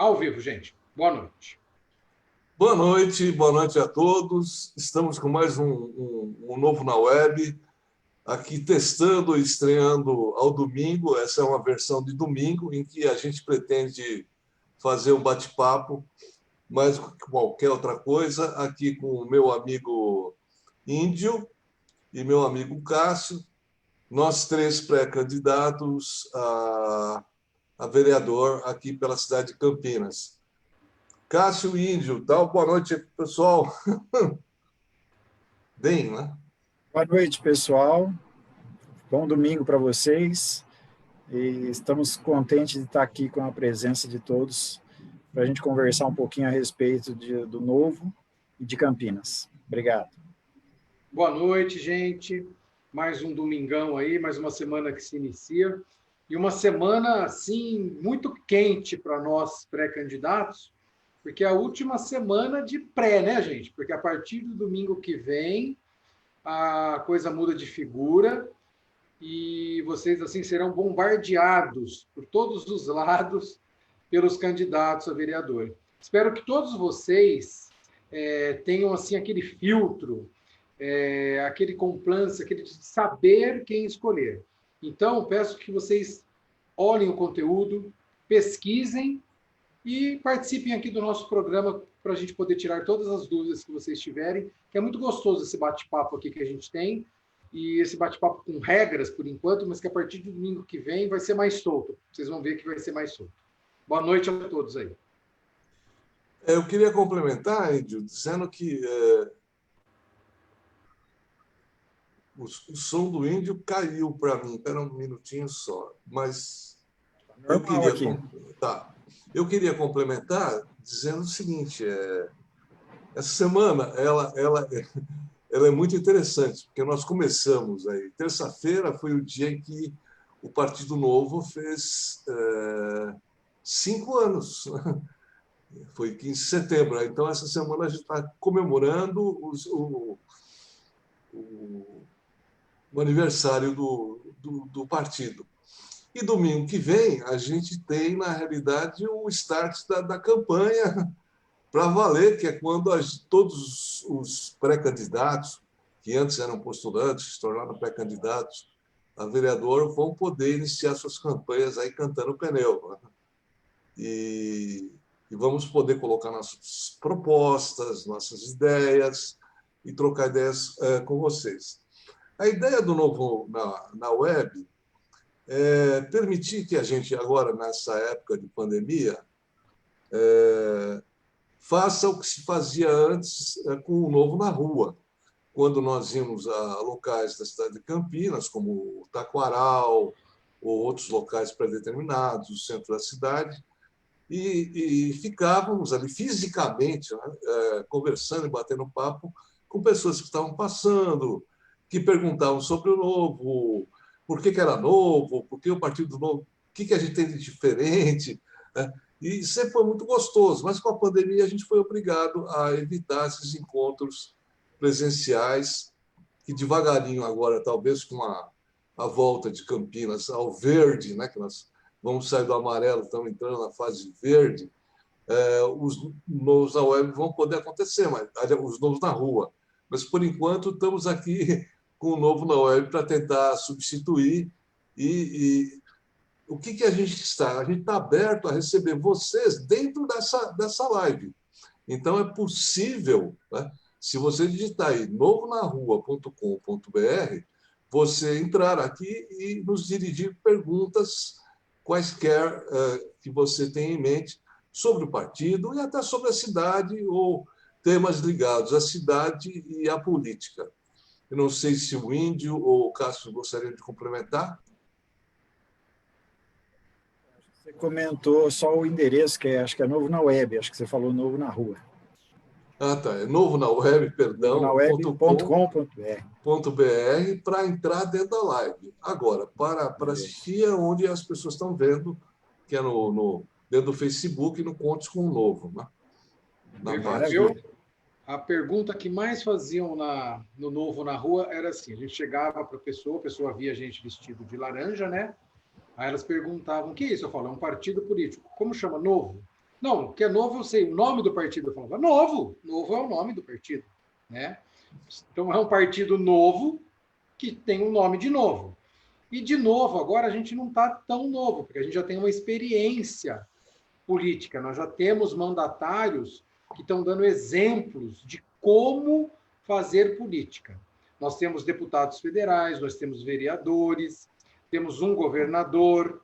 Ao vivo, gente. Boa noite. Boa noite a todos. Estamos com mais um Novo na Web, aqui testando e estreando ao domingo. Essa é uma versão de domingo, em que a gente pretende fazer um bate-papo, mais do que qualquer outra coisa, aqui com o meu amigo Índio e meu amigo Cássio, nós três pré-candidatos a vereador aqui pela cidade de Campinas. Cássio Índio, boa noite, pessoal. Bem, né? Boa noite, pessoal. Bom domingo para vocês. E estamos contentes de estar aqui com a presença de todos para a gente conversar um pouquinho a respeito do Novo e de Campinas. Obrigado. Boa noite, gente. Mais um domingão aí, mais uma semana que se inicia. E uma semana, assim, muito quente para nós pré-candidatos, porque é a última semana de pré, né, gente? Porque a partir do domingo que vem, a coisa muda de figura e vocês, assim, serão bombardeados por todos os lados pelos candidatos a vereador. Espero que todos vocês tenham, assim, aquele filtro, aquele compliance, aquele de saber quem escolher. Então, peço que vocês olhem o conteúdo, pesquisem e participem aqui do nosso programa para a gente poder tirar todas as dúvidas que vocês tiverem, que é muito gostoso esse bate-papo aqui que a gente tem, e esse bate-papo com regras, por enquanto, mas que a partir do domingo que vem vai ser mais solto. Vocês vão ver que vai ser mais solto. Boa noite a todos aí. Eu queria complementar, Índio, dizendo que o som do Índio caiu para mim. Espera um minutinho só. Mas eu queria complementar dizendo o seguinte: essa semana ela é muito interessante, porque nós começamos aí. Terça-feira foi o dia em que o Partido Novo fez 5 anos. Foi 15 de setembro. Então, essa semana a gente está comemorando o aniversário do partido. E domingo que vem, a gente tem, na realidade, o start da campanha para valer, que é quando todos os pré-candidatos, que antes eram postulantes, se tornaram pré-candidatos a vereador, vão poder iniciar suas campanhas aí cantando pneu. Né? E vamos poder colocar nossas propostas, nossas ideias e trocar ideias com vocês. A ideia do Novo na Web é permitir que a gente, agora, nessa época de pandemia, faça o que se fazia antes com o Novo na Rua, quando nós íamos a locais da cidade de Campinas, como o Taquaral, ou outros locais pré-determinados, o centro da cidade, e ficávamos ali fisicamente, né, conversando e batendo papo com pessoas que estavam passando, que perguntavam sobre o Novo, por que era novo, por que o Partido Novo, o que a gente tem de diferente. Né? E sempre foi muito gostoso, mas com a pandemia a gente foi obrigado a evitar esses encontros presenciais, que devagarinho agora, talvez com a volta de Campinas ao verde, né, que nós vamos sair do amarelo, estamos entrando na fase verde, os novos na web vão poder acontecer, mas os novos na rua. Mas, por enquanto, estamos aqui com o Novo na Web para tentar substituir. E o que a gente está? A gente está aberto a receber vocês dentro dessa live. Então, é possível, né, se você digitar aí novonarrua.com.br, você entrar aqui e nos dirigir perguntas quaisquer que você tenha em mente sobre o partido e até sobre a cidade ou temas ligados à cidade e à política. Eu não sei se o Índio ou o Cássio gostariam de complementar. Você comentou só o endereço, que acho que é Novo na Web, acho que você falou Novo na Rua. Ah, tá. É Novo na Web, perdão. .com.br para entrar dentro da live. Agora, para assistir é onde as pessoas estão vendo, que é dentro do Facebook, no Contos com o Novo. Né? A pergunta que mais faziam no Novo na Rua era assim: a gente chegava para a pessoa via a gente vestido de laranja, né? Aí elas perguntavam: o que é isso? Eu falo: é um partido político. Como chama? Novo. Não, que é novo, eu sei. O nome do partido, eu falava, novo. Novo é o nome do partido, né? Então, é um partido novo que tem um nome de novo. E, de novo, agora a gente não está tão novo, porque a gente já tem uma experiência política. Nós já temos mandatários que estão dando exemplos de como fazer política. Nós temos deputados federais, nós temos vereadores, temos um governador.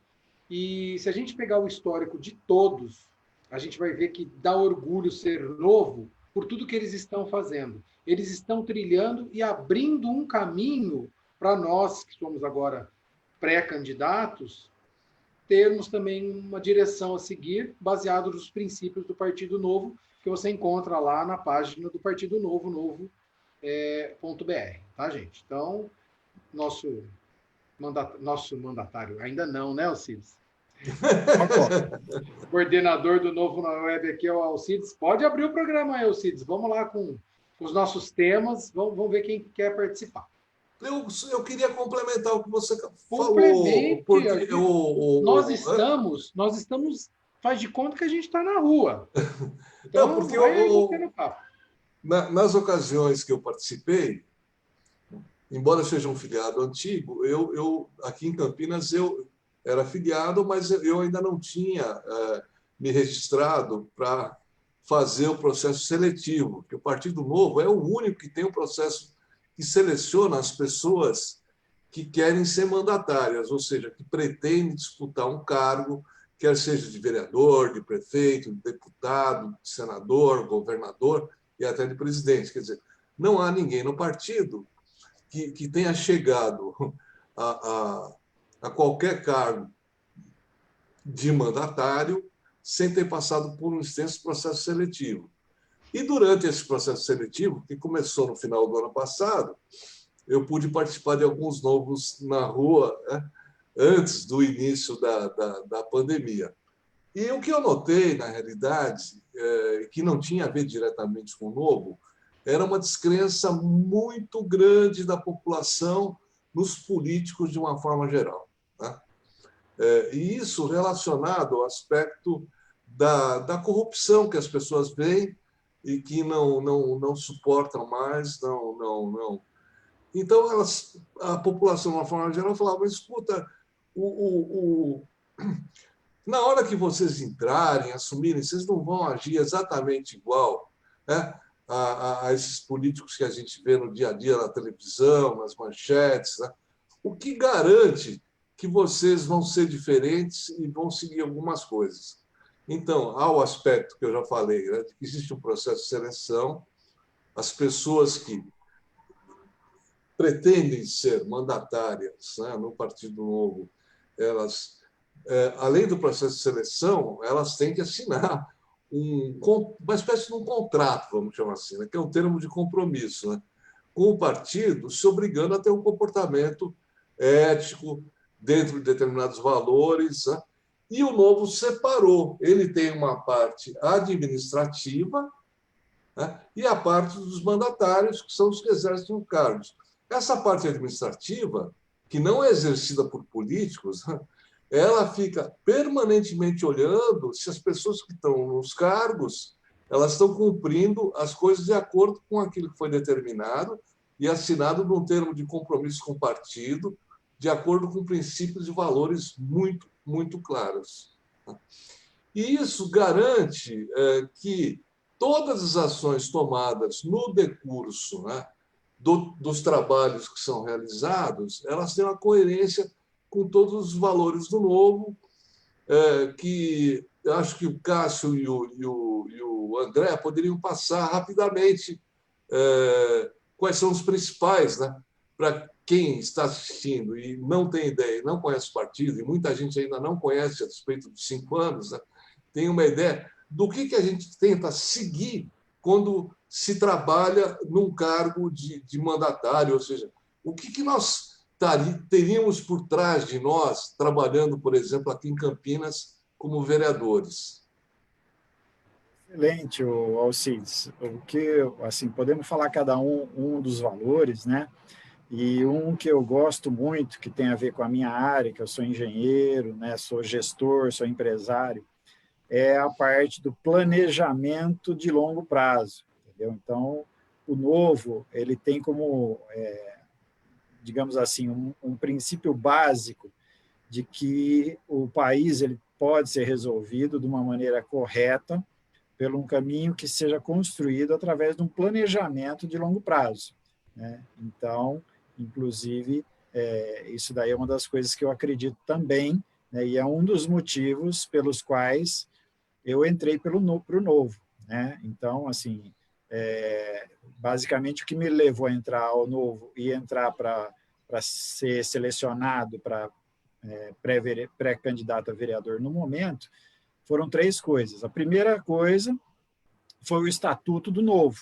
E se a gente pegar o histórico de todos, a gente vai ver que dá orgulho ser novo por tudo que eles estão fazendo. Eles estão trilhando e abrindo um caminho para nós, que somos agora pré-candidatos, termos também uma direção a seguir, baseado nos princípios do Partido Novo, que você encontra lá na página do Partido Novo, novo.br, tá, gente? Então, nosso mandatário, ainda não, né, Alcides? Coordenador do Novo na Web aqui é o Alcides. Pode abrir o programa aí, Alcides. Vamos lá com os nossos temas, vamos ver quem quer participar. Eu queria complementar o que você Complemente, falou, porque nós estamos, faz de conta que a gente está na rua. Então, não, porque nas ocasiões que eu participei, embora seja um filiado antigo, eu aqui em Campinas eu era filiado, mas eu ainda não tinha me registrado para fazer o processo seletivo, que o Partido Novo é o único que tem um processo que seleciona as pessoas que querem ser mandatárias, ou seja, que pretendem disputar um cargo, quer seja de vereador, de prefeito, de deputado, de senador, governador e até de presidente. Quer dizer, não há ninguém no partido que tenha chegado a qualquer cargo de mandatário sem ter passado por um extenso processo seletivo. E durante esse processo seletivo, que começou no final do ano passado, eu pude participar de alguns novos na rua, né, antes do início da pandemia. E o que eu notei, na realidade, que não tinha a ver diretamente com o Novo, era uma descrença muito grande da população nos políticos de uma forma geral, né? E isso relacionado ao aspecto da corrupção que as pessoas veem e que não suportam mais, não. Então, a população, de uma forma geral, falava, escuta, na hora que vocês entrarem, assumirem, vocês não vão agir exatamente igual, né, a esses políticos que a gente vê no dia a dia na televisão, nas manchetes, né? O que garante que vocês vão ser diferentes e vão seguir algumas coisas. Então, há o aspecto que eu já falei, né, de que existe um processo de seleção, as pessoas que pretendem ser mandatárias, né, no Partido Novo, elas, além do processo de seleção, elas têm que assinar uma espécie de um contrato, vamos chamar assim, né, que é um termo de compromisso, né, com o partido, se obrigando a ter um comportamento ético, dentro de determinados valores, né? E o Novo separou. Ele tem uma parte administrativa, né, e a parte dos mandatários, que são os que exercem os cargos. Essa parte administrativa, que não é exercida por políticos, né, ela fica permanentemente olhando se as pessoas que estão nos cargos elas estão cumprindo as coisas de acordo com aquilo que foi determinado e assinado num termo de compromisso com o partido, de acordo com princípios e valores muito, muito claros. E isso garante que todas as ações tomadas no decurso, né, dos trabalhos que são realizados, elas têm uma coerência com todos os valores do Novo, que eu acho que o Cássio e o André poderiam passar rapidamente quais são os principais, né, para quem está assistindo e não tem ideia, não conhece o partido, e muita gente ainda não conhece a respeito dos 5 anos, né, tem uma ideia do que a gente tenta seguir quando se trabalha num cargo de mandatário, ou seja, o que nós teríamos por trás de nós, trabalhando, por exemplo, aqui em Campinas, como vereadores. Excelente, Alcides. O que, assim, podemos falar cada um dos valores, né? E um que eu gosto muito, que tem a ver com a minha área, que eu sou engenheiro, né? Sou gestor, sou empresário, é a parte do planejamento de longo prazo, entendeu? Então, o Novo, ele tem como, digamos assim, um princípio básico de que o país ele pode ser resolvido de uma maneira correta, pelo um caminho que seja construído através de um planejamento de longo prazo, né? Então, inclusive, isso daí é uma das coisas que eu acredito também, né? E é um dos motivos pelos quais eu entrei para o Novo, né? Então, assim, basicamente o que me levou a entrar ao Novo e entrar para ser selecionado para pré-candidato a vereador no momento, foram 3 coisas. A primeira coisa foi o Estatuto do Novo,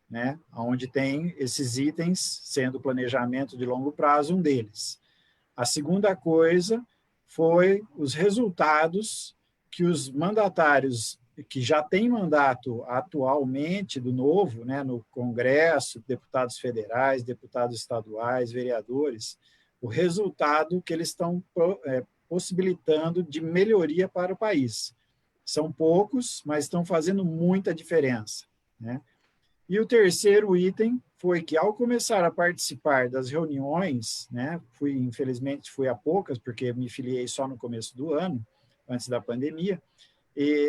né? Onde tem esses itens, sendo planejamento de longo prazo um deles. A segunda coisa foi os resultados que os mandatários que já têm mandato atualmente do Novo, né, no Congresso, deputados federais, deputados estaduais, vereadores, o resultado que eles estão possibilitando de melhoria para o país. São poucos, mas estão fazendo muita diferença, né? E o terceiro item foi que, ao começar a participar das reuniões, né, infelizmente fui a poucas, porque me filiei só no começo do ano, antes da pandemia,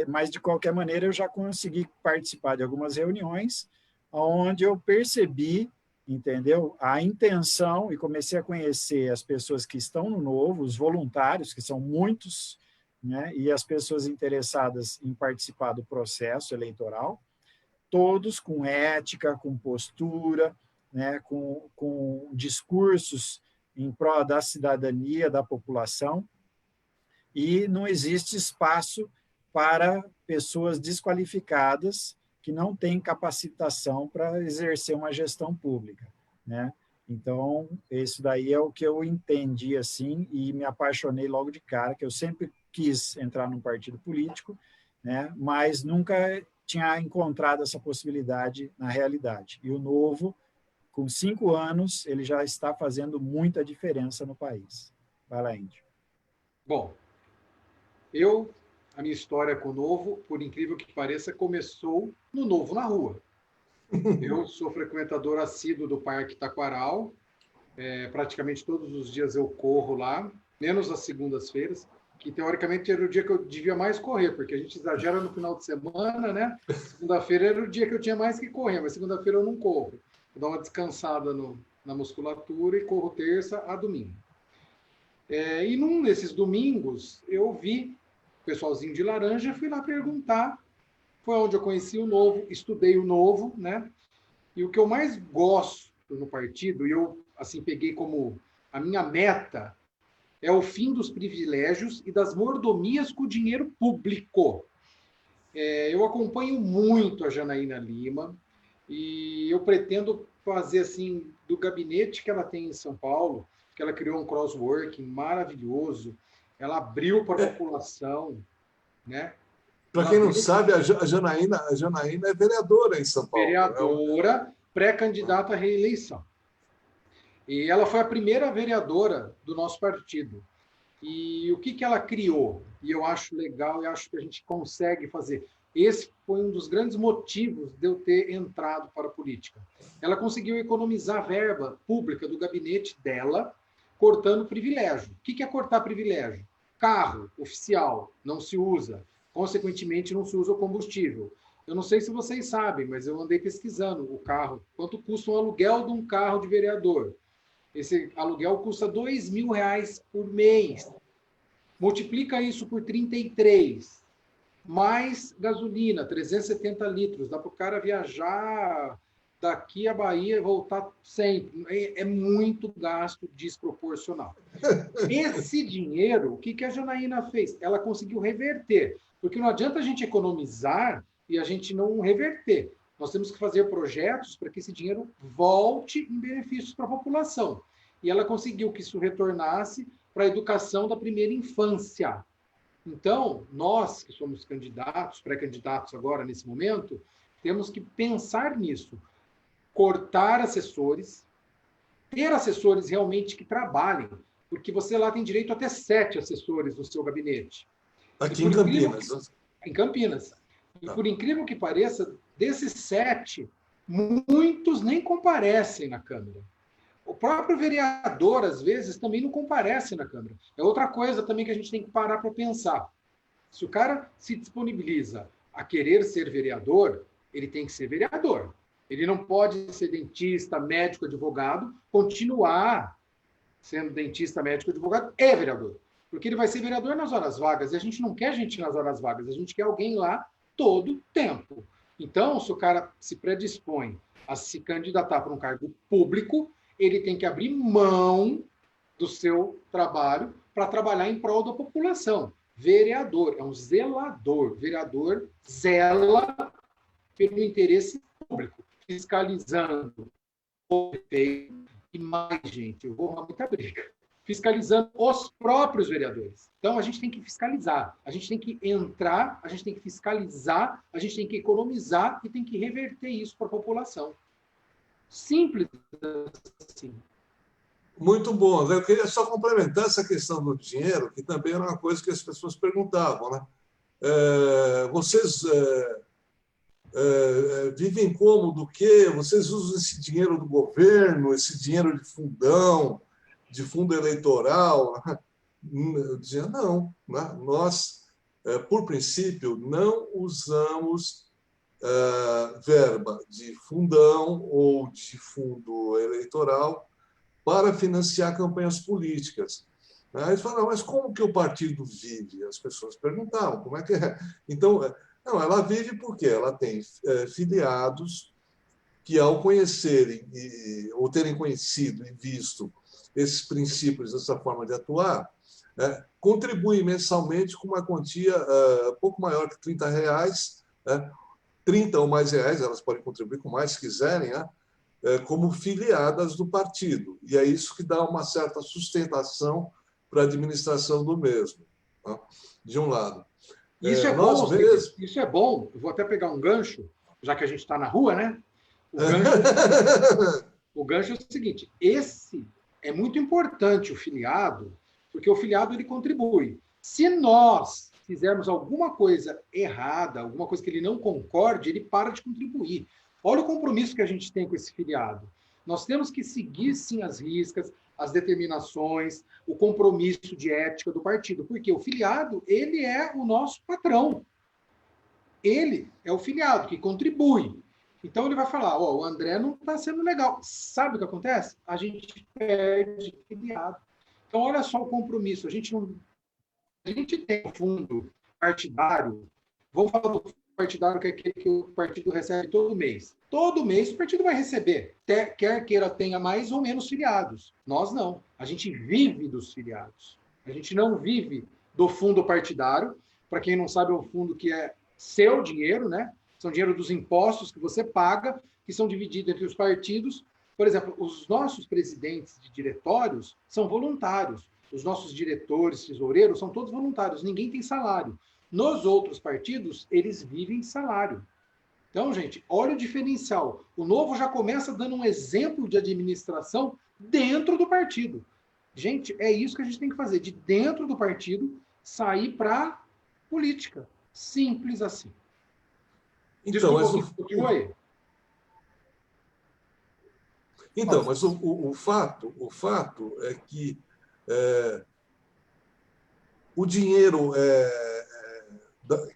mas, de qualquer maneira, eu já consegui participar de algumas reuniões, onde eu percebi, entendeu, a intenção, e comecei a conhecer as pessoas que estão no Novo, os voluntários, que são muitos, né, e as pessoas interessadas em participar do processo eleitoral, todos com ética, com postura, né, com discursos em prol da cidadania, da população, e não existe espaço para pessoas desqualificadas que não têm capacitação para exercer uma gestão pública, né? Então, isso daí é o que eu entendi assim e me apaixonei logo de cara, que eu sempre quis entrar num partido político, né? Mas nunca tinha encontrado essa possibilidade na realidade. E o Novo, com 5 anos, ele já está fazendo muita diferença no país. Vai lá, Índio. Bom, a minha história com o Novo, por incrível que pareça, começou no Novo na Rua. Eu sou frequentador assíduo do Parque Taquaral, praticamente todos os dias eu corro lá, menos as segundas-feiras, que teoricamente era o dia que eu devia mais correr, porque a gente exagera no final de semana, né? Segunda-feira era o dia que eu tinha mais que correr, mas segunda-feira eu não corro. Eu dou uma descansada na musculatura e corro terça a domingo. E num desses domingos eu vi o pessoalzinho de laranja, fui lá perguntar, foi onde eu conheci o Novo, estudei o Novo, né? E o que eu mais gosto no partido, e eu assim peguei como a minha meta, é o fim dos privilégios e das mordomias com o dinheiro público. Eu acompanho muito a Janaína Lima e eu pretendo fazer assim, do gabinete que ela tem em São Paulo, que ela criou um crossworking maravilhoso, ela abriu para a população, né? Para quem não sabe, a Janaína é vereadora em São Paulo. Vereadora, pré-candidata à reeleição. E ela foi a primeira vereadora do nosso partido. E o que ela criou? E eu acho legal e acho que a gente consegue fazer. Esse foi um dos grandes motivos de eu ter entrado para a política. Ela conseguiu economizar verba pública do gabinete dela, cortando privilégio. O que é cortar privilégio? Carro oficial não se usa. Consequentemente, não se usa o combustível. Eu não sei se vocês sabem, mas eu andei pesquisando o carro. Quanto custa um aluguel de um carro de vereador? Esse aluguel custa R$2.000 por mês. Multiplica isso por 33. Mais gasolina, 370 litros. Dá para o cara viajar daqui à Bahia e voltar sempre. É muito gasto desproporcional. Esse dinheiro, o que a Janaína fez? Ela conseguiu reverter. Porque não adianta a gente economizar e a gente não reverter. Nós temos que fazer projetos para que esse dinheiro volte em benefícios para a população. E ela conseguiu que isso retornasse para a educação da primeira infância. Então, nós que somos candidatos, pré-candidatos agora, nesse momento, temos que pensar nisso. Cortar assessores, ter assessores realmente que trabalhem, porque você lá tem direito a até 7 assessores no seu gabinete. Aqui em Campinas. em Campinas. E, Tá. por incrível que pareça, desses 7, muitos nem comparecem na Câmara. O próprio vereador, às vezes, também não comparece na Câmara. É outra coisa também que a gente tem que parar para pensar. Se o cara se disponibiliza a querer ser vereador, ele tem que ser vereador. Ele não pode ser dentista, médico, advogado, continuar sendo dentista, médico, advogado e vereador. Porque ele vai ser vereador nas horas vagas. E a gente não quer gente nas horas vagas, a gente quer alguém lá todo tempo. Então, se o cara se predispõe a se candidatar para um cargo público, ele tem que abrir mão do seu trabalho para trabalhar em prol da população. Vereador é um zelador. Vereador zela pelo interesse público, fiscalizando o prefeito e mais, gente, eu vou arrumar muita briga, fiscalizando os próprios vereadores. Então, a gente tem que fiscalizar, a gente tem que entrar, a gente tem que fiscalizar, a gente tem que economizar e tem que reverter isso para a população. Simples assim. Muito bom. Eu queria só complementar essa questão do dinheiro, que também era uma coisa que as pessoas perguntavam, né? Vocês vivem como do quê? Vocês usam esse dinheiro do governo, esse dinheiro de fundão, de fundo eleitoral? Eu dizia, não, né? Nós, por princípio, não usamos verba de fundão ou de fundo eleitoral para financiar campanhas políticas. Aí eles falaram, mas como que o partido vive? As pessoas perguntavam, como é que é? Então, não, ela vive porque ela tem filiados que, ao conhecerem ou terem conhecido e visto esses princípios, essa forma de atuar, contribuem mensalmente com uma quantia pouco maior que R$30, 30 ou mais reais, elas podem contribuir com mais se quiserem, como filiadas do partido. E é isso que dá uma certa sustentação para a administração do mesmo, de um lado. Isso é bom, isso é bom. Eu vou até pegar um gancho, já que a gente está na rua, né? O gancho é o seguinte, esse é muito importante, o filiado, porque o filiado ele contribui. Se nós fizermos alguma coisa errada, alguma coisa que ele não concorde, ele para de contribuir. Olha o compromisso que a gente tem com esse filiado. Nós temos que seguir, sim, as riscas, as determinações, o compromisso de ética do partido, porque o filiado, ele é o nosso patrão. Ele é o filiado que contribui. Então, ele vai falar, o André não está sendo legal. Sabe o que acontece? A gente perde filiado. Então, olha só o compromisso. A gente tem um fundo partidário. Vamos falar do partidário, que é aquele que o partido recebe todo mês. Todo mês o partido vai receber, quer queira tenha mais ou menos filiados. Nós não. A gente vive dos filiados. A gente não vive do fundo partidário. Para quem não sabe, é um fundo que é seu dinheiro, né? São dinheiro dos impostos que você paga, que são divididos entre os partidos. Por exemplo, os nossos presidentes de diretórios são voluntários. Os nossos diretores, tesoureiros, são todos voluntários. Ninguém tem salário. Nos outros partidos, eles vivem salário. Então, gente, olha o diferencial. O Novo já começa dando um exemplo de administração dentro do partido. Gente, é isso que a gente tem que fazer. De dentro do partido, sair para política. Simples assim. Então, mas o fato é que o dinheiro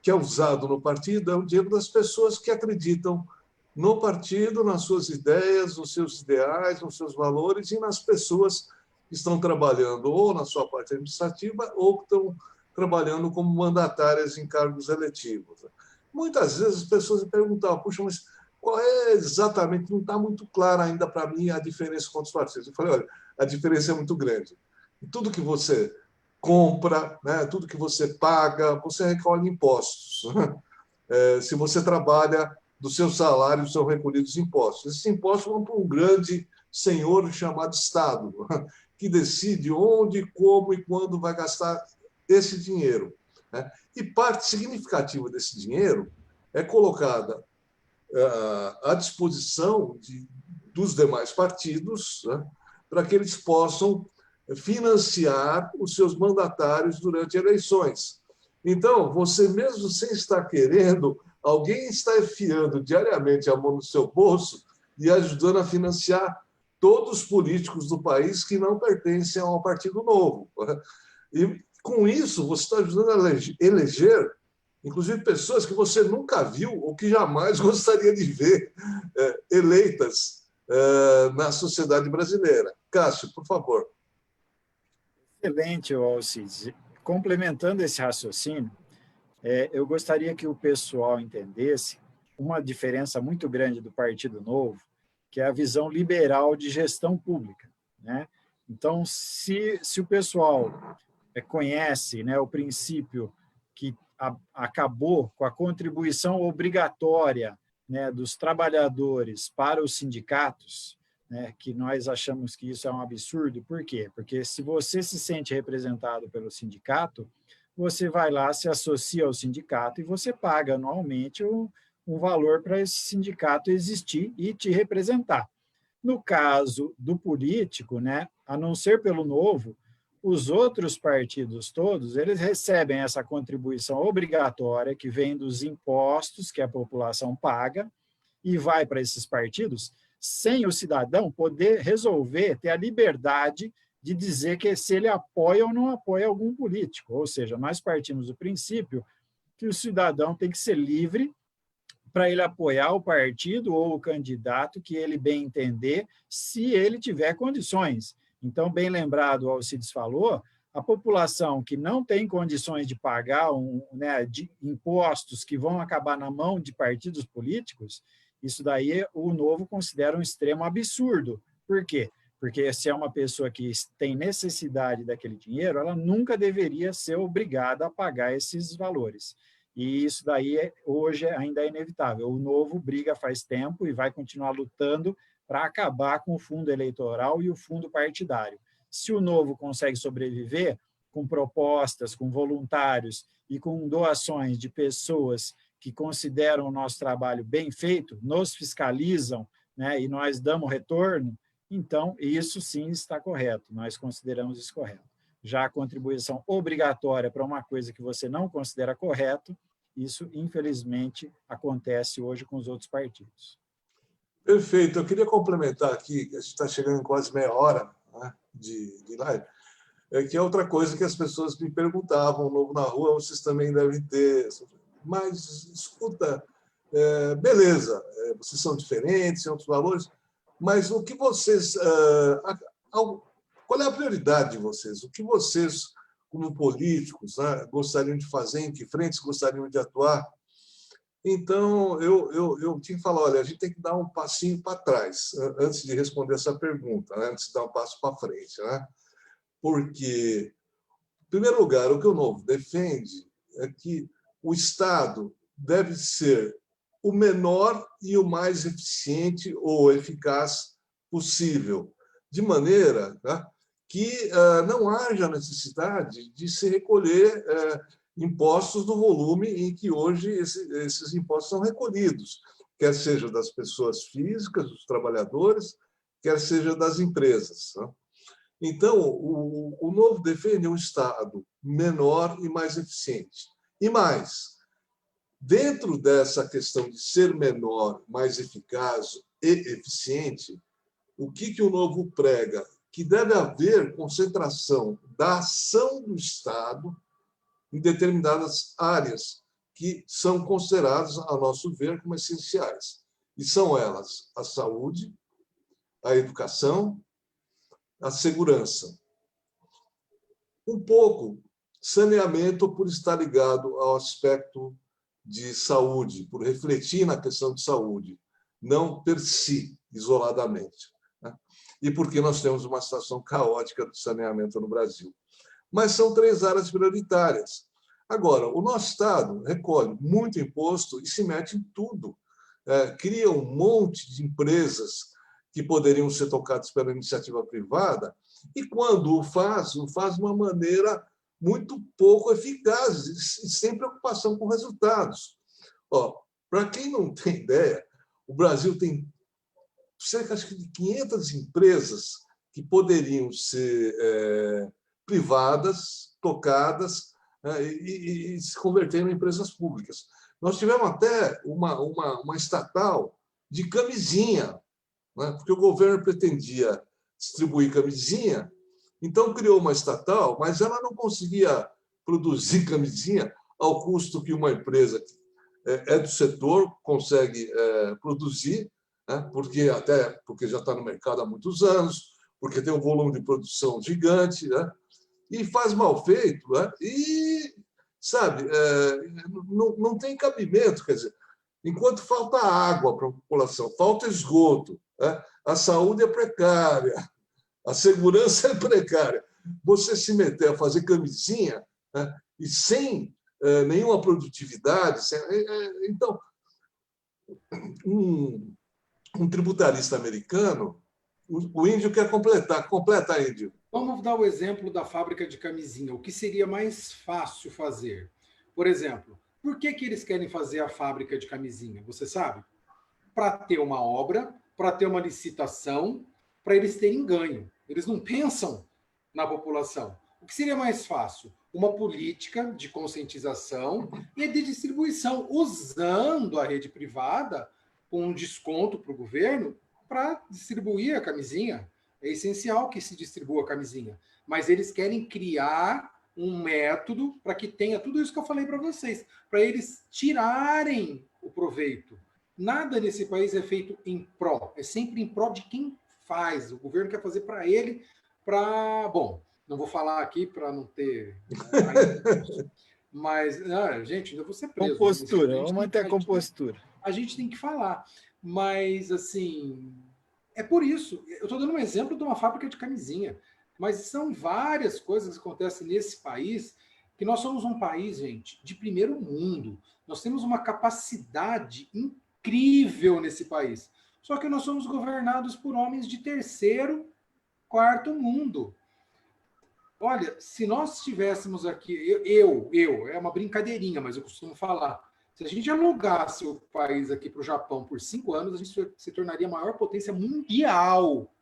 que é usado no partido é o dinheiro das pessoas que acreditam no partido, nas suas ideias, nos seus ideais, nos seus valores e nas pessoas que estão trabalhando ou na sua parte administrativa ou que estão trabalhando como mandatárias em cargos eletivos. Muitas vezes as pessoas me perguntavam, puxa, mas qual é exatamente, não está muito clara ainda para mim a diferença com os partidos. Eu falei, olha, a diferença é muito grande. Tudo que você compra, né, tudo que você paga, você recolhe impostos. Se você trabalha do seu salário, são recolhidos impostos. Esses impostos vão para um grande senhor chamado Estado, que decide onde, como e quando vai gastar esse dinheiro. E parte significativa desse dinheiro é colocada à disposição dos demais partidos, né, para que eles possam financiar os seus mandatários durante eleições. Então, você mesmo sem estar querendo, alguém está enfiando diariamente a mão no seu bolso e ajudando a financiar todos os políticos do país que não pertencem ao Partido Novo. E, com isso, você está ajudando a eleger, inclusive, pessoas que você nunca viu ou que jamais gostaria de ver eleitas na sociedade brasileira. Cássio, por favor. Excelente, Alcides. Complementando esse raciocínio, eu gostaria que o pessoal entendesse uma diferença muito grande do Partido Novo, que é a visão liberal de gestão pública, né? Então, se o pessoal conhece, né, o princípio que acabou com a contribuição obrigatória, né, dos trabalhadores para os sindicatos, né, que nós achamos que isso é um absurdo. Por quê? Porque se você se sente representado pelo sindicato, você vai lá, se associa ao sindicato e você paga anualmente um valor para esse sindicato existir e te representar. No caso do político, né, a não ser pelo Novo, os outros partidos todos, eles recebem essa contribuição obrigatória que vem dos impostos que a população paga e vai para esses partidos, sem o cidadão poder resolver, ter a liberdade de dizer que se ele apoia ou não apoia algum político. Ou seja, nós partimos do princípio que o cidadão tem que ser livre para ele apoiar o partido ou o candidato que ele bem entender, se ele tiver condições. Então, bem lembrado, o Alcides falou, a população que não tem condições de pagar de impostos que vão acabar na mão de partidos políticos, isso daí o Novo considera um extremo absurdo. Por quê? Porque se é uma pessoa que tem necessidade daquele dinheiro, ela nunca deveria ser obrigada a pagar esses valores. E isso daí, hoje, ainda é inevitável. O Novo briga faz tempo e vai continuar lutando para acabar com o fundo eleitoral e o fundo partidário. Se o Novo consegue sobreviver com propostas, com voluntários e com doações de pessoas que consideram o nosso trabalho bem feito, nos fiscalizam, né, e nós damos retorno, então isso sim está correto, nós consideramos isso correto. Já a contribuição obrigatória para uma coisa que você não considera correto, isso, infelizmente, acontece hoje com os outros partidos. Perfeito. Eu queria complementar aqui, que a gente está chegando em quase meia hora, né, de live, que é outra coisa que as pessoas me perguntavam, Novo na Rua, vocês também devem ter. Mas, escuta, beleza, vocês são diferentes, têm outros valores, mas o que vocês... qual é a prioridade de vocês? O que vocês, como políticos, né, gostariam de fazer, em que frentes gostariam de atuar? Então, eu tinha que falar, olha, a gente tem que dar um passinho para trás, antes de responder essa pergunta, né, antes de dar um passo para frente. Né? Porque, em primeiro lugar, o que o Novo defende é que o Estado deve ser o menor e o mais eficiente ou eficaz possível, de maneira, né, que não haja necessidade de se recolher impostos do volume em que hoje esses impostos são recolhidos, quer seja das pessoas físicas, dos trabalhadores, quer seja das empresas. Né? Então, o Novo defende um Estado menor e mais eficiente. E mais, dentro dessa questão de ser menor, mais eficaz e eficiente, o que o Novo prega? Que deve haver concentração da ação do Estado em determinadas áreas que são consideradas, a nosso ver, como essenciais. E são elas a saúde, a educação, a segurança. Um pouco, saneamento por estar ligado ao aspecto de saúde, por refletir na questão de saúde, não per si, isoladamente. Né? E porque nós temos uma situação caótica do saneamento no Brasil. Mas são 3 áreas prioritárias. Agora, o nosso Estado recolhe muito imposto e se mete em tudo. Cria um monte de empresas que poderiam ser tocadas pela iniciativa privada e, quando o faz de uma maneira muito pouco eficaz e sem preocupação com resultados. Para quem não tem ideia, o Brasil tem cerca de 500 empresas que poderiam ser privadas, tocadas, e se converteram em empresas públicas. Nós tivemos até uma estatal de camisinha, né? Porque o governo pretendia distribuir camisinha, então criou uma estatal, mas ela não conseguia produzir camisinha ao custo que uma empresa do setor consegue produzir, né? Porque já está no mercado há muitos anos, porque tem um volume de produção gigante, né? E faz mal feito, né? E, sabe, não tem cabimento, quer dizer, enquanto falta água para a população, falta esgoto, né? A saúde é precária, a segurança é precária. Você se meter a fazer camisinha, né? E sem nenhuma produtividade, então, um tributarista americano, o índio quer completar. Completa, índio. Vamos dar o exemplo da fábrica de camisinha. O que seria mais fácil fazer? Por exemplo, por que eles querem fazer a fábrica de camisinha? Você sabe? Para ter uma obra, para ter uma licitação, para eles terem ganho. Eles não pensam na população. O que seria mais fácil? Uma política de conscientização e de distribuição, usando a rede privada com um desconto para o governo para distribuir a camisinha. É essencial que se distribua a camisinha. Mas eles querem criar um método para que tenha tudo isso que eu falei para vocês, para eles tirarem o proveito. Nada nesse país é feito em pró, é sempre em pró de quem faz. O governo quer fazer para ele, para... Bom, não vou falar aqui para não ter... Mas, gente, eu vou ser preso. Compostura, vamos manter a compostura. A gente tem que falar. Mas, assim, é por isso. Eu estou dando um exemplo de uma fábrica de camisinha. Mas são várias coisas que acontecem nesse país, que nós somos um país, gente, de primeiro mundo. Nós temos uma capacidade incrível nesse país. Só que nós somos governados por homens de terceiro, quarto mundo. Olha, se nós estivéssemos aqui, é uma brincadeirinha, mas eu costumo falar, se a gente alugasse o país aqui para o Japão por 5 anos, a gente se tornaria a maior potência mundial.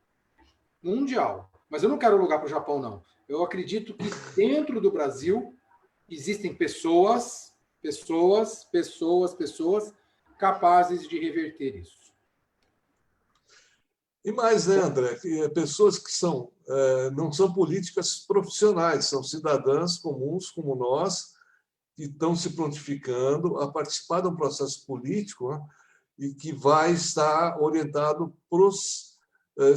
Mundial. Mas eu não quero alugar para o Japão, não. Eu acredito que dentro do Brasil existem pessoas capazes de reverter isso. E mais, né, André? Pessoas que não são políticas profissionais, são cidadãs comuns como nós, que estão se prontificando a participar de um processo político, né, e que vai estar orientado para os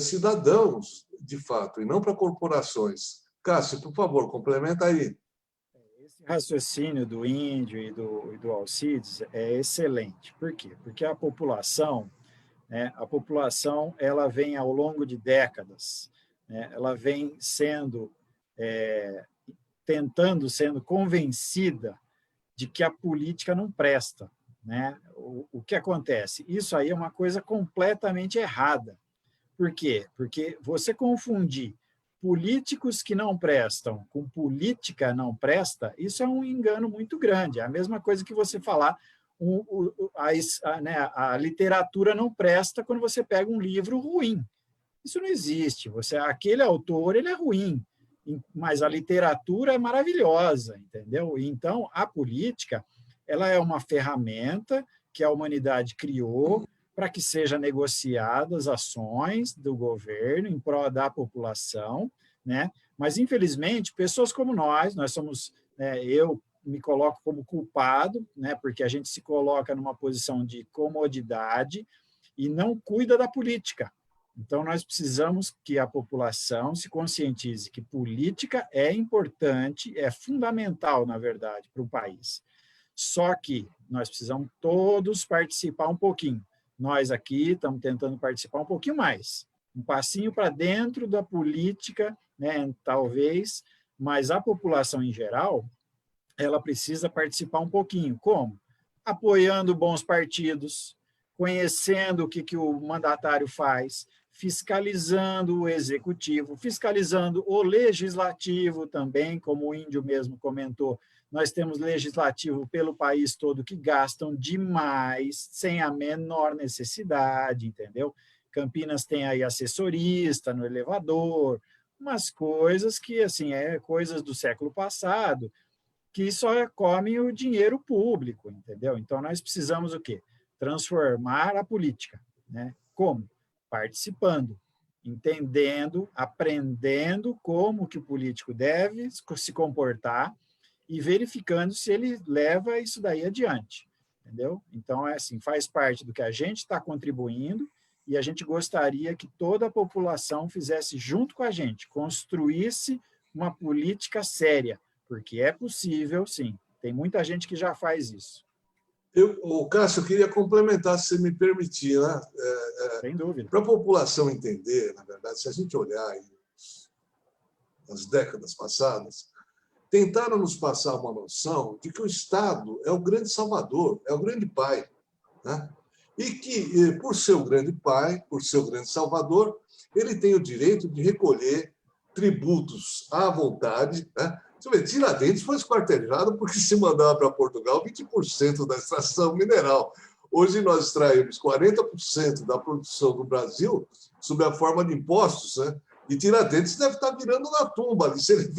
cidadãos, de fato, e não para corporações. Cássio, por favor, complementa aí. Esse raciocínio do Índio e do Alcides é excelente. Por quê? Porque a população ela vem ao longo de décadas, né, ela vem sendo convencida de que a política não presta, né? O que acontece? Isso aí é uma coisa completamente errada. Por quê? Porque você confundir políticos que não prestam com política não presta, isso é um engano muito grande. É a mesma coisa que você falar a literatura não presta quando você pega um livro ruim. Isso não existe. Aquele autor ele é ruim, mas a literatura é maravilhosa, entendeu? Então, a política ela é uma ferramenta que a humanidade criou para que sejam negociadas ações do governo em prol da população, né? Mas, infelizmente, pessoas como nós somos, eu me coloco como culpado, né? Porque a gente se coloca numa posição de comodidade e não cuida da política. Então, nós precisamos que a população se conscientize que política é importante, é fundamental, na verdade, para o país. Só que nós precisamos todos participar um pouquinho. Nós aqui estamos tentando participar um pouquinho mais, um passinho para dentro da política, né, talvez, mas a população em geral, ela precisa participar um pouquinho. Como? Apoiando bons partidos, conhecendo o que o mandatário faz, fiscalizando o executivo, fiscalizando o legislativo também, como o Índio mesmo comentou, nós temos legislativo pelo país todo que gastam demais, sem a menor necessidade, entendeu? Campinas tem aí assessorista no elevador, umas coisas que, assim, coisas do século passado, que só comem o dinheiro público, entendeu? Então, nós precisamos o quê? Transformar a política, né? Como? Participando, entendendo, aprendendo como que o político deve se comportar e verificando se ele leva isso daí adiante, entendeu? Então, é assim, faz parte do que a gente está contribuindo e a gente gostaria que toda a população fizesse junto com a gente, construísse uma política séria, porque é possível, sim. Tem muita gente que já faz isso. O Cássio, eu queria complementar, se você me permitir, né? Sem dúvida. Para a população entender, na verdade, se a gente olhar aí as décadas passadas, tentaram nos passar uma noção de que o Estado é o grande salvador, é o grande pai, né? E que, por ser o grande pai, por ser o grande salvador, ele tem o direito de recolher tributos à vontade, né? Você vê, Tiradentes foi esquartejado porque se mandava para Portugal 20% da extração mineral. Hoje nós extraímos 40% da produção do Brasil sob a forma de impostos, né? E Tiradentes deve estar virando na tumba. Se ele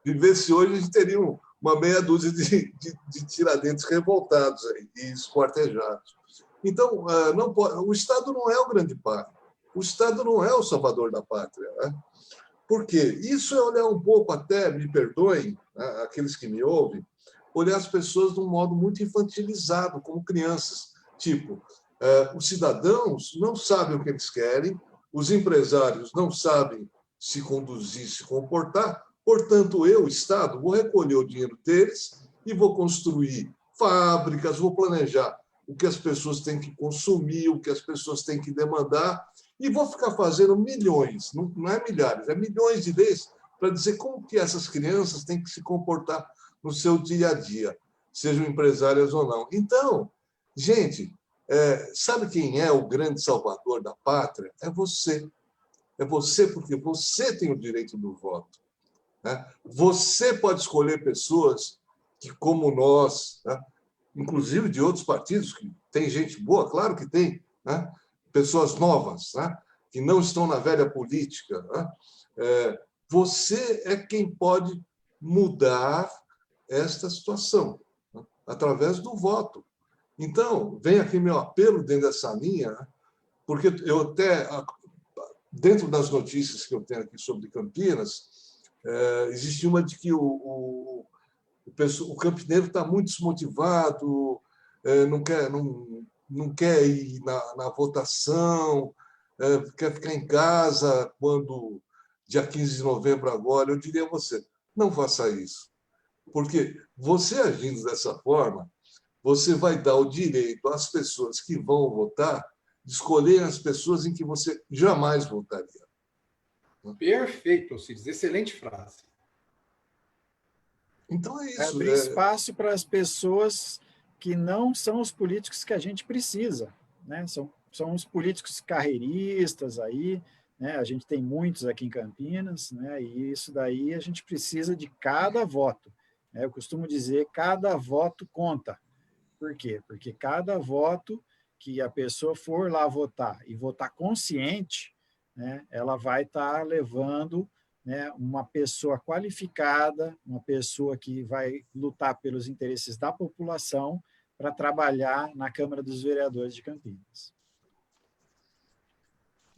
vivesse hoje, a gente teria uma meia dúzia de Tiradentes revoltados aí, e esquartejados. Então, não pode, o Estado não é o grande pai. O Estado não é o salvador da pátria, né? Por quê? Isso é olhar um pouco, até, me perdoem, né, aqueles que me ouvem, olhar as pessoas de um modo muito infantilizado, como crianças. Tipo, os cidadãos não sabem o que eles querem, os empresários não sabem se conduzir, se comportar, portanto, eu, Estado, vou recolher o dinheiro deles e vou construir fábricas, vou planejar o que as pessoas têm que consumir, o que as pessoas têm que demandar, e vou ficar fazendo milhões, não é milhares, é milhões de leis para dizer como que essas crianças têm que se comportar no seu dia a dia, sejam empresárias ou não. Então, gente, sabe quem é o grande salvador da pátria? É você. É você, porque você tem o direito do voto, né? Você pode escolher pessoas que, como nós, né, inclusive de outros partidos, que tem gente boa, claro que tem, né? Pessoas novas, né? Que não estão na velha política, né? Você é quem pode mudar esta situação, né? Através do voto. Então, vem aqui meu apelo dentro dessa linha, né? Porque eu até, dentro das notícias que eu tenho aqui sobre Campinas, existe uma de que o campineiro está muito desmotivado, não quer ir na votação, quer ficar em casa quando, dia 15 de novembro agora. Eu diria a você, não faça isso. Porque você agindo dessa forma, você vai dar o direito às pessoas que vão votar de escolher as pessoas em que você jamais votaria. Perfeito, Alcides. Excelente frase. Então é isso. Abrir espaço para as pessoas que não são os políticos que a gente precisa, né? São os políticos carreiristas aí, né? A gente tem muitos aqui em Campinas, né? E isso daí a gente precisa de cada voto, né? Eu costumo dizer, cada voto conta. Por quê? Porque cada voto que a pessoa for lá votar e votar consciente, né? Ela vai estar levando, né, uma pessoa qualificada, uma pessoa que vai lutar pelos interesses da população para trabalhar na Câmara dos Vereadores de Campinas.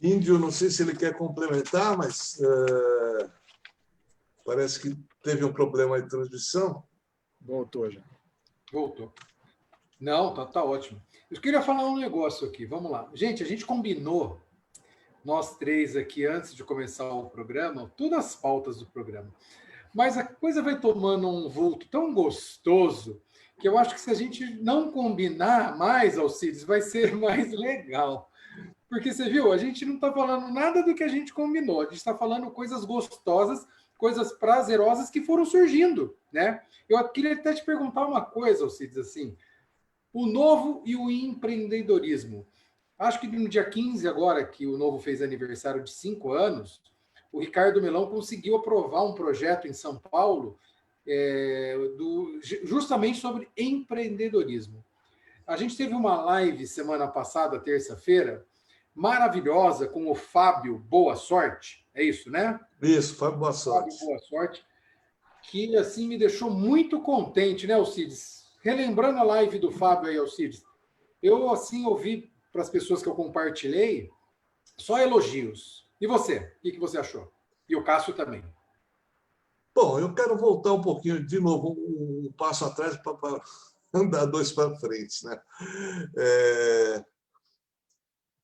Índio, não sei se ele quer complementar, mas parece que teve um problema de transmissão. Voltou já. Voltou. Não, tá ótimo. Eu queria falar um negócio aqui, vamos lá. Gente, a gente combinou, nós três aqui, antes de começar o programa, todas as pautas do programa. Mas a coisa vai tomando um vulto tão gostoso que eu acho que se a gente não combinar mais, Alcides, vai ser mais legal. Porque você viu, a gente não está falando nada do que a gente combinou, a gente está falando coisas gostosas, coisas prazerosas que foram surgindo, né? Eu queria até te perguntar uma coisa, Alcides, assim, o Novo e o empreendedorismo. Acho que no dia 15 agora, que o Novo fez aniversário de 5 anos, o Ricardo Melão conseguiu aprovar um projeto em São Paulo justamente sobre empreendedorismo. A gente teve uma live semana passada, terça-feira, maravilhosa, com o Fábio Boa Sorte. É isso, né? Isso, Fábio Boa Sorte. Fábio Boa Sorte. que assim me deixou muito contente, né, Alcides? Relembrando a live do Fábio aí, Alcides, eu assim ouvi para as pessoas que eu compartilhei só elogios. E você? O que você achou? E o Cássio também. Bom, eu quero voltar um pouquinho, de novo, um passo atrás para andar dois para frente, né?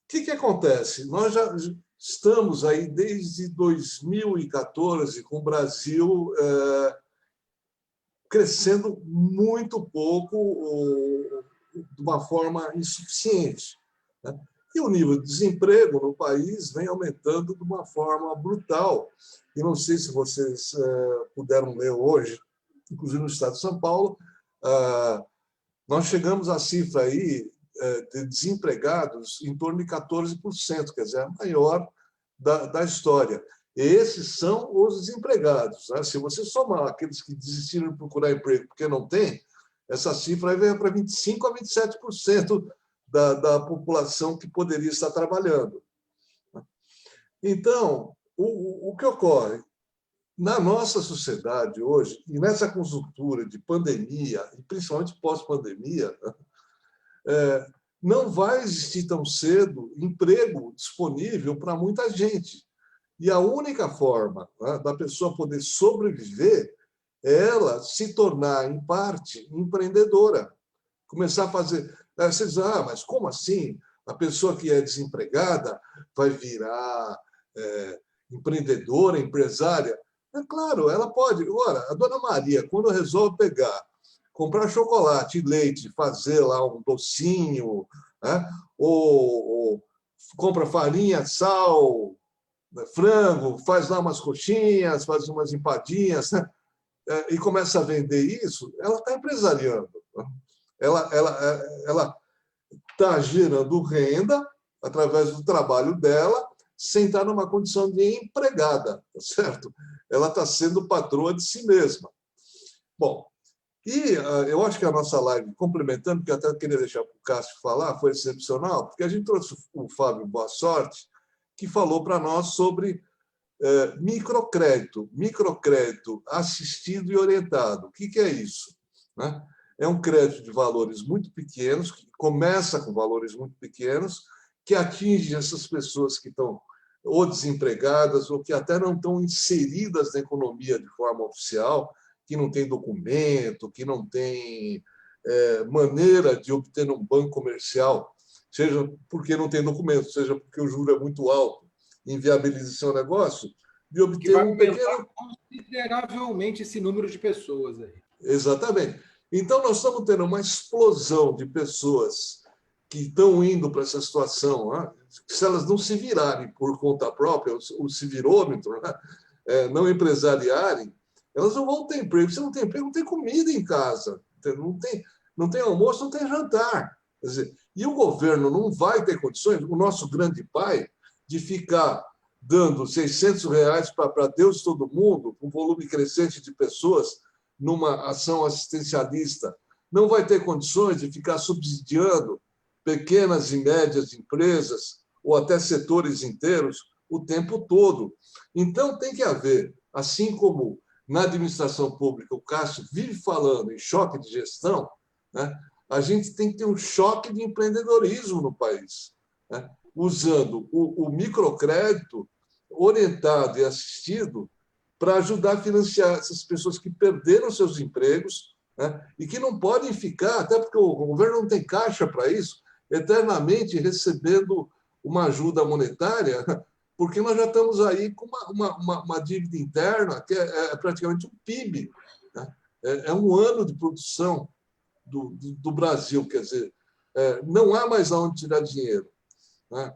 O que acontece? Nós já estamos aí desde 2014 com o Brasil crescendo muito pouco, de uma forma insuficiente, né? E o nível de desemprego no país vem aumentando de uma forma brutal. E não sei se vocês puderam ler hoje, inclusive no estado de São Paulo, nós chegamos à cifra aí de desempregados em torno de 14%, quer dizer, a maior da história. Esses são os desempregados, né? Se você somar aqueles que desistiram de procurar emprego porque não tem, essa cifra vai para 25% a 27% da população que poderia estar trabalhando. Então, o que ocorre? Na nossa sociedade hoje, e nessa conjuntura de pandemia, e principalmente pós-pandemia, não vai existir tão cedo emprego disponível para muita gente. E a única forma, né, da pessoa poder sobreviver é ela se tornar, em parte, empreendedora. Começar a fazer... Vocês dizem, mas como assim? A pessoa que é desempregada vai virar empreendedora, empresária? É claro, ela pode. Agora, a dona Maria, quando resolve comprar chocolate e leite, fazer lá um docinho, né? ou compra farinha, sal, frango, faz lá umas coxinhas, faz umas empadinhas, né? E começa a vender isso, ela está empresariando. Ela está gerando renda através do trabalho dela, sem estar numa condição de empregada, certo? Ela está sendo patroa de si mesma. Bom, e eu acho que a nossa live, complementando, que eu até queria deixar para o Cássio falar, foi excepcional, porque a gente trouxe o Fábio Boa Sorte, que falou para nós sobre microcrédito assistido e orientado. O que é isso? Né? É um crédito de valores muito pequenos, que começa com valores muito pequenos, que atinge essas pessoas que estão ou desempregadas ou que até não estão inseridas na economia de forma oficial, que não tem documento, que não tem maneira de obter um banco comercial, seja porque não tem documento, seja porque o juro é muito alto, inviabiliza seu negócio, de obter que vai aumentar consideravelmente esse número de pessoas aí. Exatamente. Então, nós estamos tendo uma explosão de pessoas que estão indo para essa situação, né? Se elas não se virarem por conta própria, o se virômetro, né? Não empresariarem, elas não vão ter emprego. Se não tem emprego, não tem comida em casa, não tem almoço, não tem jantar. Quer dizer, e o governo não vai ter condições, o nosso grande pai, de ficar dando R$600 para Deus e todo mundo, com um volume crescente de pessoas, numa ação assistencialista, não vai ter condições de ficar subsidiando pequenas e médias empresas ou até setores inteiros o tempo todo. Então, tem que haver, assim como na administração pública o Cássio vive falando em choque de gestão, né? A gente tem que ter um choque de empreendedorismo no país, né? Usando o microcrédito orientado e assistido para ajudar a financiar essas pessoas que perderam seus empregos, né? E que não podem ficar, até porque o governo não tem caixa para isso, eternamente recebendo uma ajuda monetária, porque nós já estamos aí com uma dívida interna que é praticamente um PIB, né? É um ano de produção do Brasil, quer dizer, não há mais aonde tirar dinheiro, né?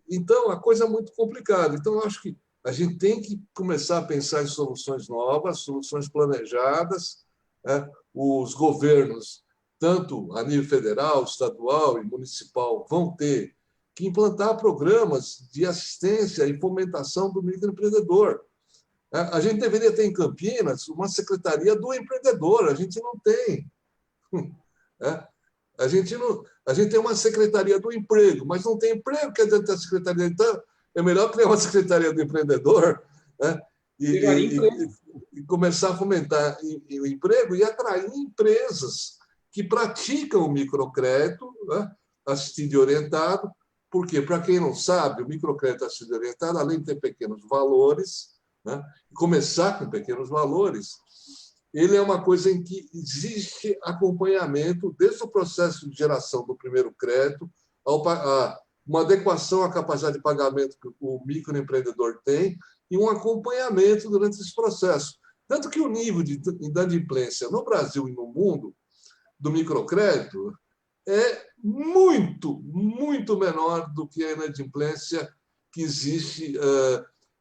Então, a coisa é muito complicada. Então, eu acho que a gente tem que começar a pensar em soluções novas, soluções planejadas, né? Os governos, tanto a nível federal, estadual e municipal, vão ter que implantar programas de assistência e fomentação do microempreendedor. A gente deveria ter em Campinas uma secretaria do empreendedor, a gente não tem. A gente tem uma secretaria do emprego, mas não tem emprego que dentro da secretaria. Então, é melhor criar uma secretaria do empreendedor, né? e começar a fomentar o emprego e atrair empresas que praticam o microcrédito, né, assistido e orientado. Porque, para quem não sabe, o microcrédito assistido e orientado, além de ter pequenos valores, né, começar com pequenos valores, ele é uma coisa em que existe acompanhamento desde o processo de geração do primeiro crédito, uma adequação à capacidade de pagamento que o microempreendedor tem e um acompanhamento durante esse processo. Tanto que o nível de inadimplência no Brasil e no mundo do microcrédito é muito, muito menor do que a inadimplência que existe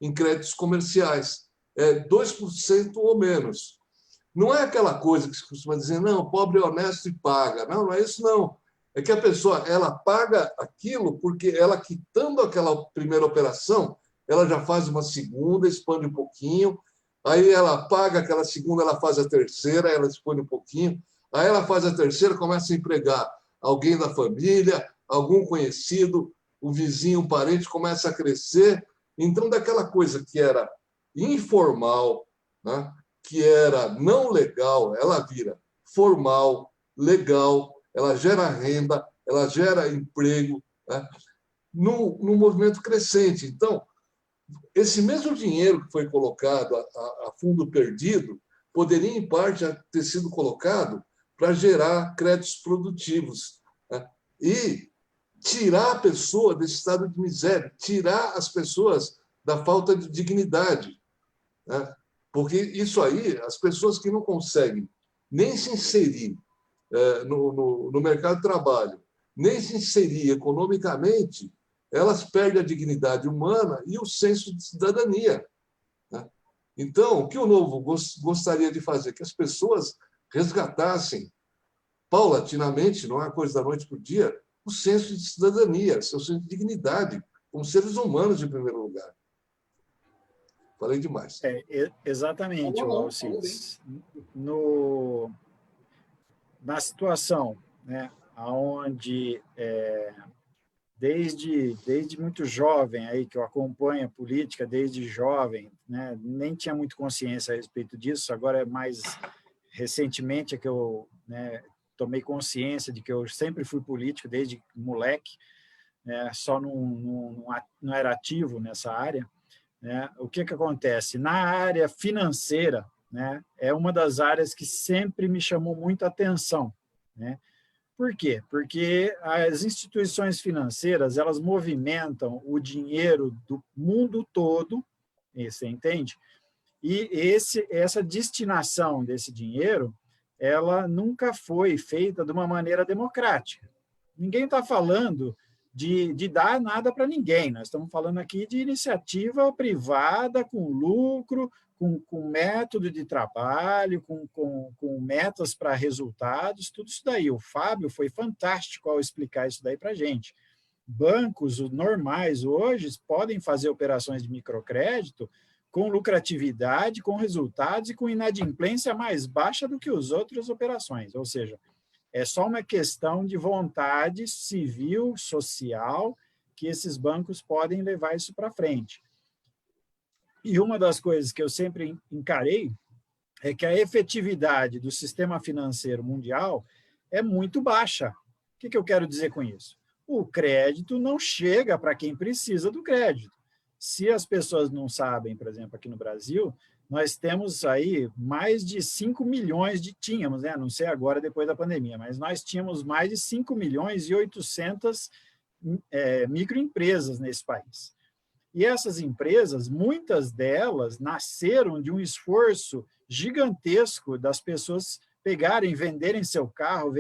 em créditos comerciais. É 2% ou menos. Não é aquela coisa que se costuma dizer, não, pobre é honesto e paga. Não, não é isso, não. É que a pessoa ela paga aquilo porque ela, quitando aquela primeira operação, ela já faz uma segunda, expande um pouquinho, aí ela paga aquela segunda, ela faz a terceira, ela expande um pouquinho, aí ela faz a terceira, começa a empregar alguém da família, algum conhecido, o vizinho, um parente, começa a crescer. Então, daquela coisa que era informal, né, que era não legal, ela vira formal, legal, ela gera renda, ela gera emprego, né, no movimento crescente. Então, esse mesmo dinheiro que foi colocado a fundo perdido poderia, em parte, ter sido colocado para gerar créditos produtivos, né, e tirar a pessoa desse estado de miséria, tirar as pessoas da falta de dignidade, né? Porque isso aí, as pessoas que não conseguem nem se inserir no mercado de trabalho, nem se inserir economicamente, elas perdem a dignidade humana e o senso de cidadania, né? Então, o que o Novo gostaria de fazer? Que as pessoas resgatassem paulatinamente, não é uma coisa da noite para o dia, o senso de cidadania, seu senso de dignidade, como seres humanos, em primeiro lugar. Falei demais. Exatamente, Alcides. Na situação, né, onde desde muito jovem, aí, que eu acompanho a política desde jovem, né, nem tinha muito consciência a respeito disso, agora é mais recentemente que eu, né, tomei consciência de que eu sempre fui político desde moleque, né, só não era ativo nessa área, né. O que acontece? Na área financeira, né, é uma das áreas que sempre me chamou muita atenção, né. Por quê? Porque as instituições financeiras, elas movimentam o dinheiro do mundo todo, você entende? E essa destinação desse dinheiro, ela nunca foi feita de uma maneira democrática. Ninguém está falando de dar nada para ninguém, nós estamos falando aqui de iniciativa privada, com lucro, com método de trabalho, com metas para resultados, tudo isso daí. O Fábio foi fantástico ao explicar isso daí para a gente. Bancos normais hoje podem fazer operações de microcrédito com lucratividade, com resultados e com inadimplência mais baixa do que as outras operações, ou seja, é só uma questão de vontade civil, social, que esses bancos podem levar isso para frente. E uma das coisas que eu sempre encarei é que a efetividade do sistema financeiro mundial é muito baixa. O que eu quero dizer com isso? O crédito não chega para quem precisa do crédito. Se as pessoas não sabem, por exemplo, aqui no Brasil, nós temos aí mais de 5 milhões tínhamos, né? Não sei agora depois da pandemia, mas nós tínhamos mais de 5 milhões e 800 microempresas nesse país. E essas empresas, muitas delas nasceram de um esforço gigantesco das pessoas pegarem, venderem seu carro,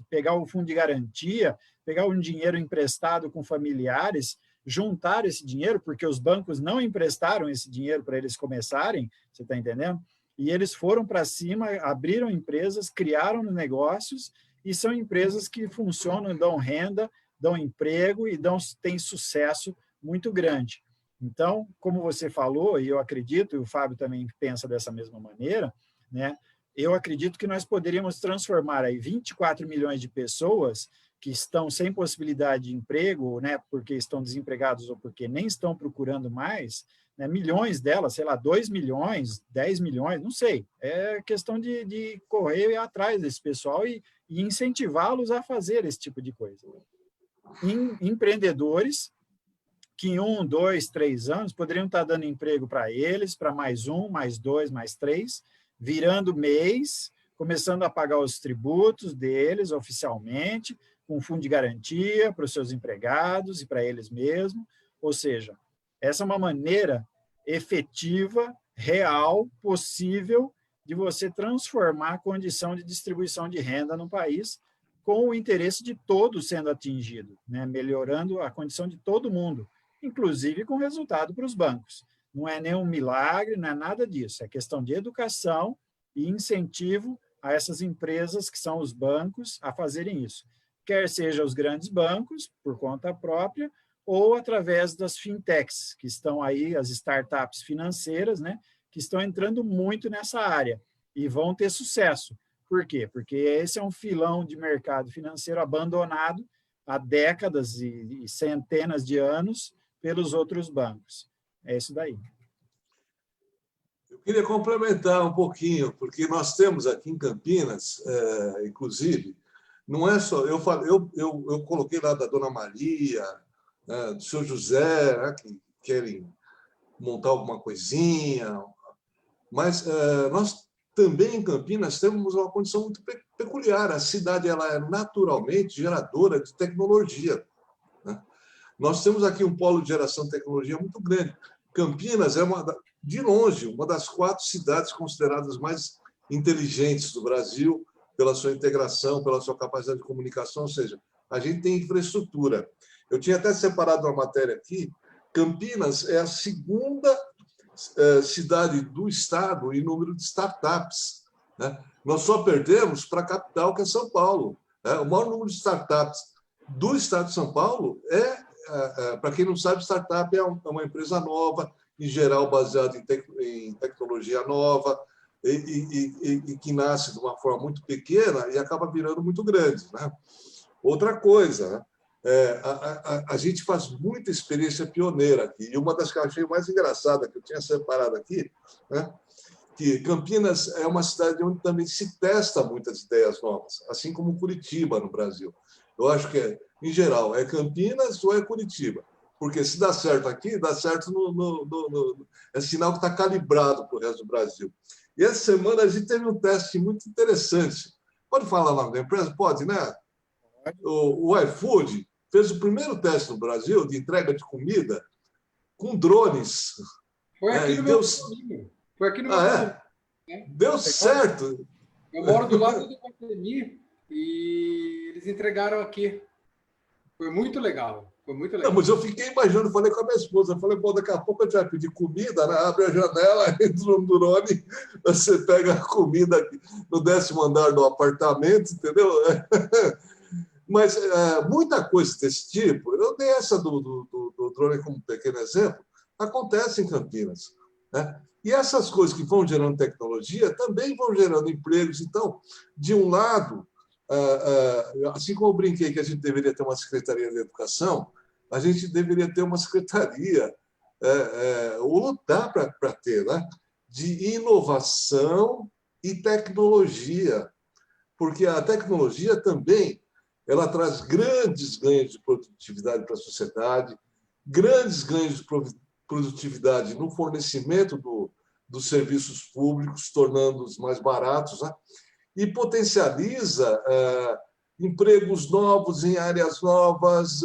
pegar o fundo de garantia, pegar um dinheiro emprestado com familiares, juntar esse dinheiro, porque os bancos não emprestaram esse dinheiro para eles começarem, você está entendendo? E eles foram para cima, abriram empresas, criaram negócios, e são empresas que funcionam, dão renda, dão emprego e têm sucesso muito grande. Então, como você falou, e eu acredito, e o Fábio também pensa dessa mesma maneira, né, eu acredito que nós poderíamos transformar aí 24 milhões de pessoas que estão sem possibilidade de emprego, né, porque estão desempregados ou porque nem estão procurando mais, né, milhões delas, sei lá, 2 milhões, 10 milhões, não sei. É questão de correr atrás desse pessoal e incentivá-los a fazer esse tipo de coisa. Empreendedores que em 1, 2, 3 anos poderiam estar dando emprego para eles, para mais 1, mais 2, mais 3, virando mês, começando a pagar os tributos deles oficialmente, com fundo de garantia para os seus empregados e para eles mesmos. Ou seja, essa é uma maneira efetiva, real, possível de você transformar a condição de distribuição de renda no país com o interesse de todos sendo atingido, né? Melhorando a condição de todo mundo, inclusive com resultado para os bancos. Não é nenhum milagre, não é nada disso. É questão de educação e incentivo a essas empresas que são os bancos a fazerem isso. Quer seja os grandes bancos, por conta própria, ou através das fintechs, que estão aí, as startups financeiras, né, que estão entrando muito nessa área e vão ter sucesso. Por quê? Porque esse é um filão de mercado financeiro abandonado há décadas e centenas de anos pelos outros bancos. É isso daí. Eu queria complementar um pouquinho, porque nós temos aqui em Campinas, inclusive, não é só... Eu coloquei lá da Dona Maria, do seu José, né, que querem montar alguma coisinha, mas nós também em Campinas temos uma condição muito peculiar. A cidade ela é naturalmente geradora de tecnologia, né? Nós temos aqui um polo de geração de tecnologia muito grande. Campinas é, de longe, uma das 4 cidades consideradas mais inteligentes do Brasil, pela sua integração, pela sua capacidade de comunicação, ou seja, a gente tem infraestrutura. Eu tinha até separado uma matéria aqui. Campinas é a segunda cidade do estado em número de startups, né? Nós só perdemos para a capital, que é São Paulo, né? O maior número de startups do estado de São Paulo para quem não sabe, startup é uma empresa nova, em geral baseada em tecnologia nova, e que nasce de uma forma muito pequena e acaba virando muito grande, né? Outra coisa, né? A gente faz muita experiência pioneira aqui, e uma das que eu achei mais engraçada, que eu tinha separado aqui, né, que Campinas é uma cidade onde também se testa muitas ideias novas, assim como Curitiba, no Brasil. Eu acho que, em geral, é Campinas ou é Curitiba, porque se dá certo aqui, dá certo é sinal que está calibrado para o resto do Brasil. E essa semana a gente teve um teste muito interessante. Pode falar o nome da empresa? Pode, né? O iFood fez o primeiro teste no Brasil de entrega de comida com drones. Foi aqui no meu condomínio. Foi aqui no meu condomínio. Deu certo. Eu moro do lado do Guatemi e eles entregaram aqui. Foi muito legal. Foi muito legal. Não, mas eu fiquei imaginando, falei com a minha esposa, falei, pô, daqui a pouco a gente vai pedir comida, né? Abre a janela, entra no drone, você pega a comida aqui no 10º andar do apartamento, entendeu? Mas muita coisa desse tipo, eu dei essa do drone como um pequeno exemplo, acontece em Campinas, né? E essas coisas que vão gerando tecnologia também vão gerando empregos. Então, de um lado, assim como eu brinquei que a gente deveria ter uma Secretaria de Educação, a gente deveria ter uma secretaria, ou lutar para ter, né, de inovação e tecnologia, porque a tecnologia também ela traz grandes ganhos de produtividade para a sociedade, grandes ganhos de produtividade no fornecimento dos serviços públicos, tornando-os mais baratos, né? E potencializa empregos novos em áreas novas,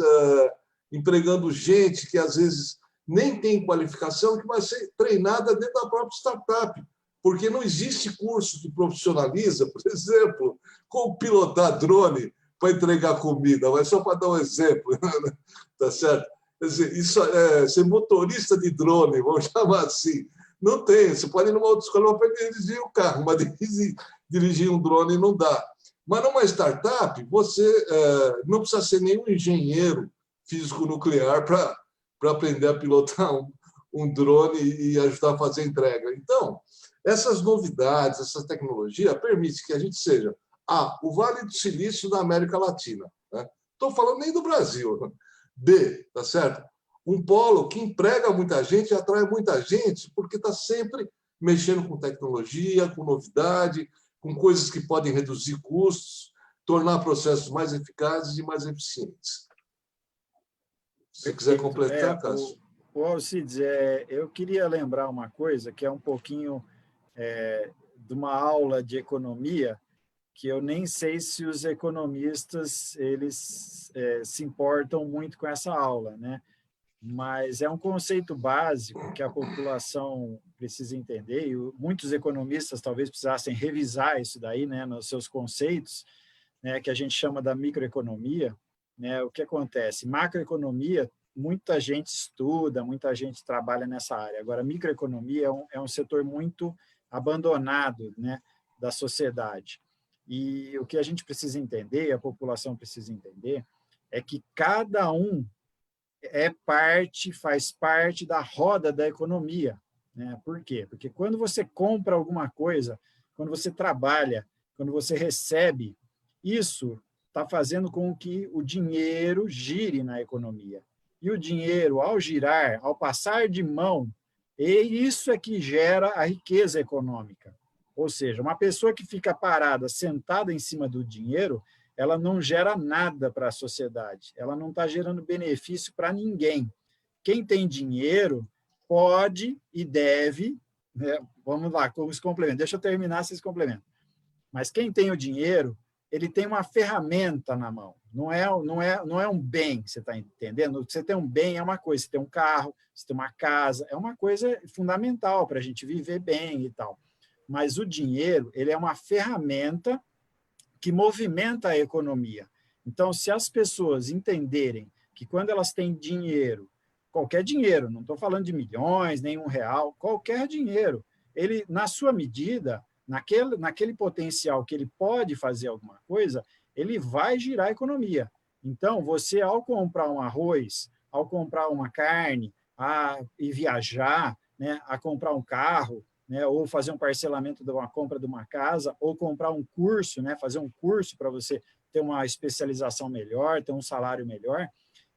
empregando gente que, às vezes, nem tem qualificação, que vai ser treinada dentro da própria startup, porque não existe curso que profissionaliza, por exemplo, como pilotar drone para entregar comida, mas só para dar um exemplo, tá certo? Quer dizer, isso ser motorista de drone, vamos chamar assim, não tem. Você pode ir numa autoescola para dirigir o carro, mas dirigir um drone não dá. Mas numa startup, você não precisa ser nenhum engenheiro físico-nuclear para aprender a pilotar um drone e ajudar a fazer a entrega. Então, essas novidades, essa tecnologia permite que a gente seja o Vale do Silício da América Latina. Né? Estou falando nem do Brasil. Tá certo? um polo que emprega muita gente, atrai muita gente, porque está sempre mexendo com tecnologia, com novidade, com coisas que podem reduzir custos, tornar processos mais eficazes e mais eficientes. Se quiser completar, Cássio. Alcides, eu queria lembrar uma coisa que é um pouquinho de uma aula de economia, que eu nem sei se os economistas eles se importam muito com essa aula, né? Mas é um conceito básico que a população precisa entender, e muitos economistas talvez precisassem revisar isso daí, né, nos seus conceitos, né, que a gente chama da microeconomia, né? O que acontece? Macroeconomia, muita gente estuda, muita gente trabalha nessa área. Agora, microeconomia é um setor muito abandonado, né, da sociedade. E o que a gente precisa entender, a população precisa entender, é que cada um faz parte da roda da economia, né? Por quê? Porque quando você compra alguma coisa, quando você trabalha, quando você recebe, isso está fazendo com que o dinheiro gire na economia. E o dinheiro, ao girar, ao passar de mão, isso é que gera a riqueza econômica. Ou seja, uma pessoa que fica parada, sentada em cima do dinheiro, ela não gera nada para a sociedade, ela não está gerando benefício para ninguém. Quem tem dinheiro pode e deve, né? Vamos lá, com os complementos. Deixa eu terminar esses complementos. Mas quem tem o dinheiro, ele tem uma ferramenta na mão, não é um bem, você está entendendo? Você tem um bem é uma coisa, você tem um carro, você tem uma casa, é uma coisa fundamental para a gente viver bem e tal. Mas o dinheiro, ele é uma ferramenta que movimenta a economia. Então, se as pessoas entenderem que quando elas têm dinheiro, qualquer dinheiro, não estou falando de milhões, nem R$1, qualquer dinheiro, ele, na sua medida, naquele potencial que ele pode fazer alguma coisa, ele vai girar a economia. Então, você, ao comprar um arroz, ao comprar uma carne, e viajar, né, a comprar um carro, né, ou fazer um parcelamento de uma compra de uma casa, ou comprar um curso, né, fazer um curso para você ter uma especialização melhor, ter um salário melhor,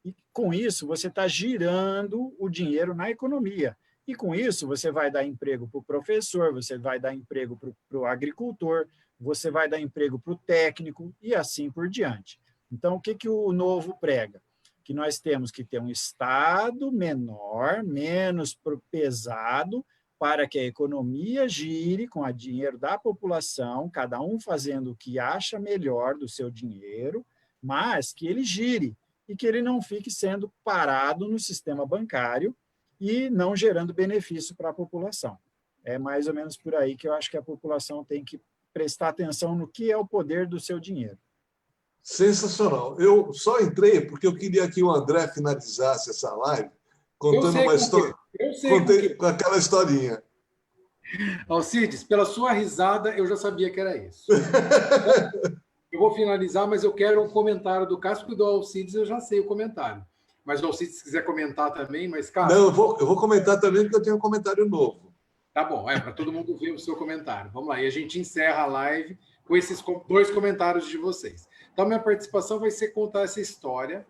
e com isso você está girando o dinheiro na economia. E com isso você vai dar emprego para o professor, você vai dar emprego para o agricultor, você vai dar emprego para o técnico e assim por diante. Então, o que o novo prega? Que nós temos que ter um Estado menor, menos pesado, para que a economia gire com o dinheiro da população, cada um fazendo o que acha melhor do seu dinheiro, mas que ele gire e que ele não fique sendo parado no sistema bancário e não gerando benefício para a população. É mais ou menos por aí que eu acho que a população tem que prestar atenção no que é o poder do seu dinheiro. Sensacional. Eu só entrei porque eu queria que o André finalizasse essa live contando uma história, com aquela historinha. Alcides, pela sua risada, eu já sabia que era isso. Eu vou finalizar, mas eu quero um comentário do Cássio, porque do Alcides eu já sei o comentário. Mas o Alcides, se quiser comentar também, mas, Cássio... Não, eu vou comentar também, porque eu tenho um comentário novo. Tá bom, para todo mundo ver o seu comentário. Vamos lá, e a gente encerra a live com esses 2 comentários de vocês. Então, minha participação vai ser contar essa história,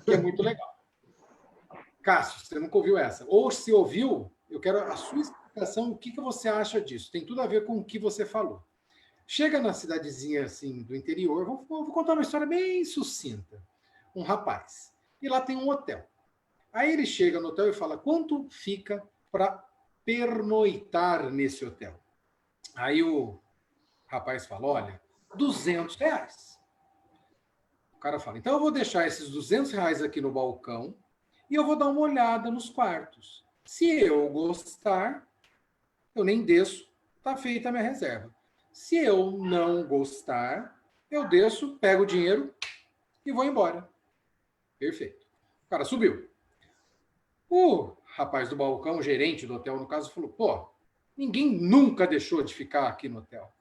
que é muito legal. Cássio, você nunca ouviu essa? Ou se ouviu, eu quero a sua explicação, o que você acha disso? Tem tudo a ver com o que você falou. Chega na cidadezinha assim do interior, vou contar uma história bem sucinta. Um rapaz, e lá tem um hotel. Aí ele chega no hotel e fala, quanto fica para pernoitar nesse hotel? Aí o rapaz fala, olha, R$200. O cara fala, então eu vou deixar esses R$200 aqui no balcão e eu vou dar uma olhada nos quartos. Se eu gostar, eu nem desço, está feita a minha reserva. Se eu não gostar, eu desço, pego o dinheiro e vou embora. Perfeito. O cara subiu. O rapaz do balcão, o gerente do hotel, no caso, falou, pô, ninguém nunca deixou de ficar aqui no hotel.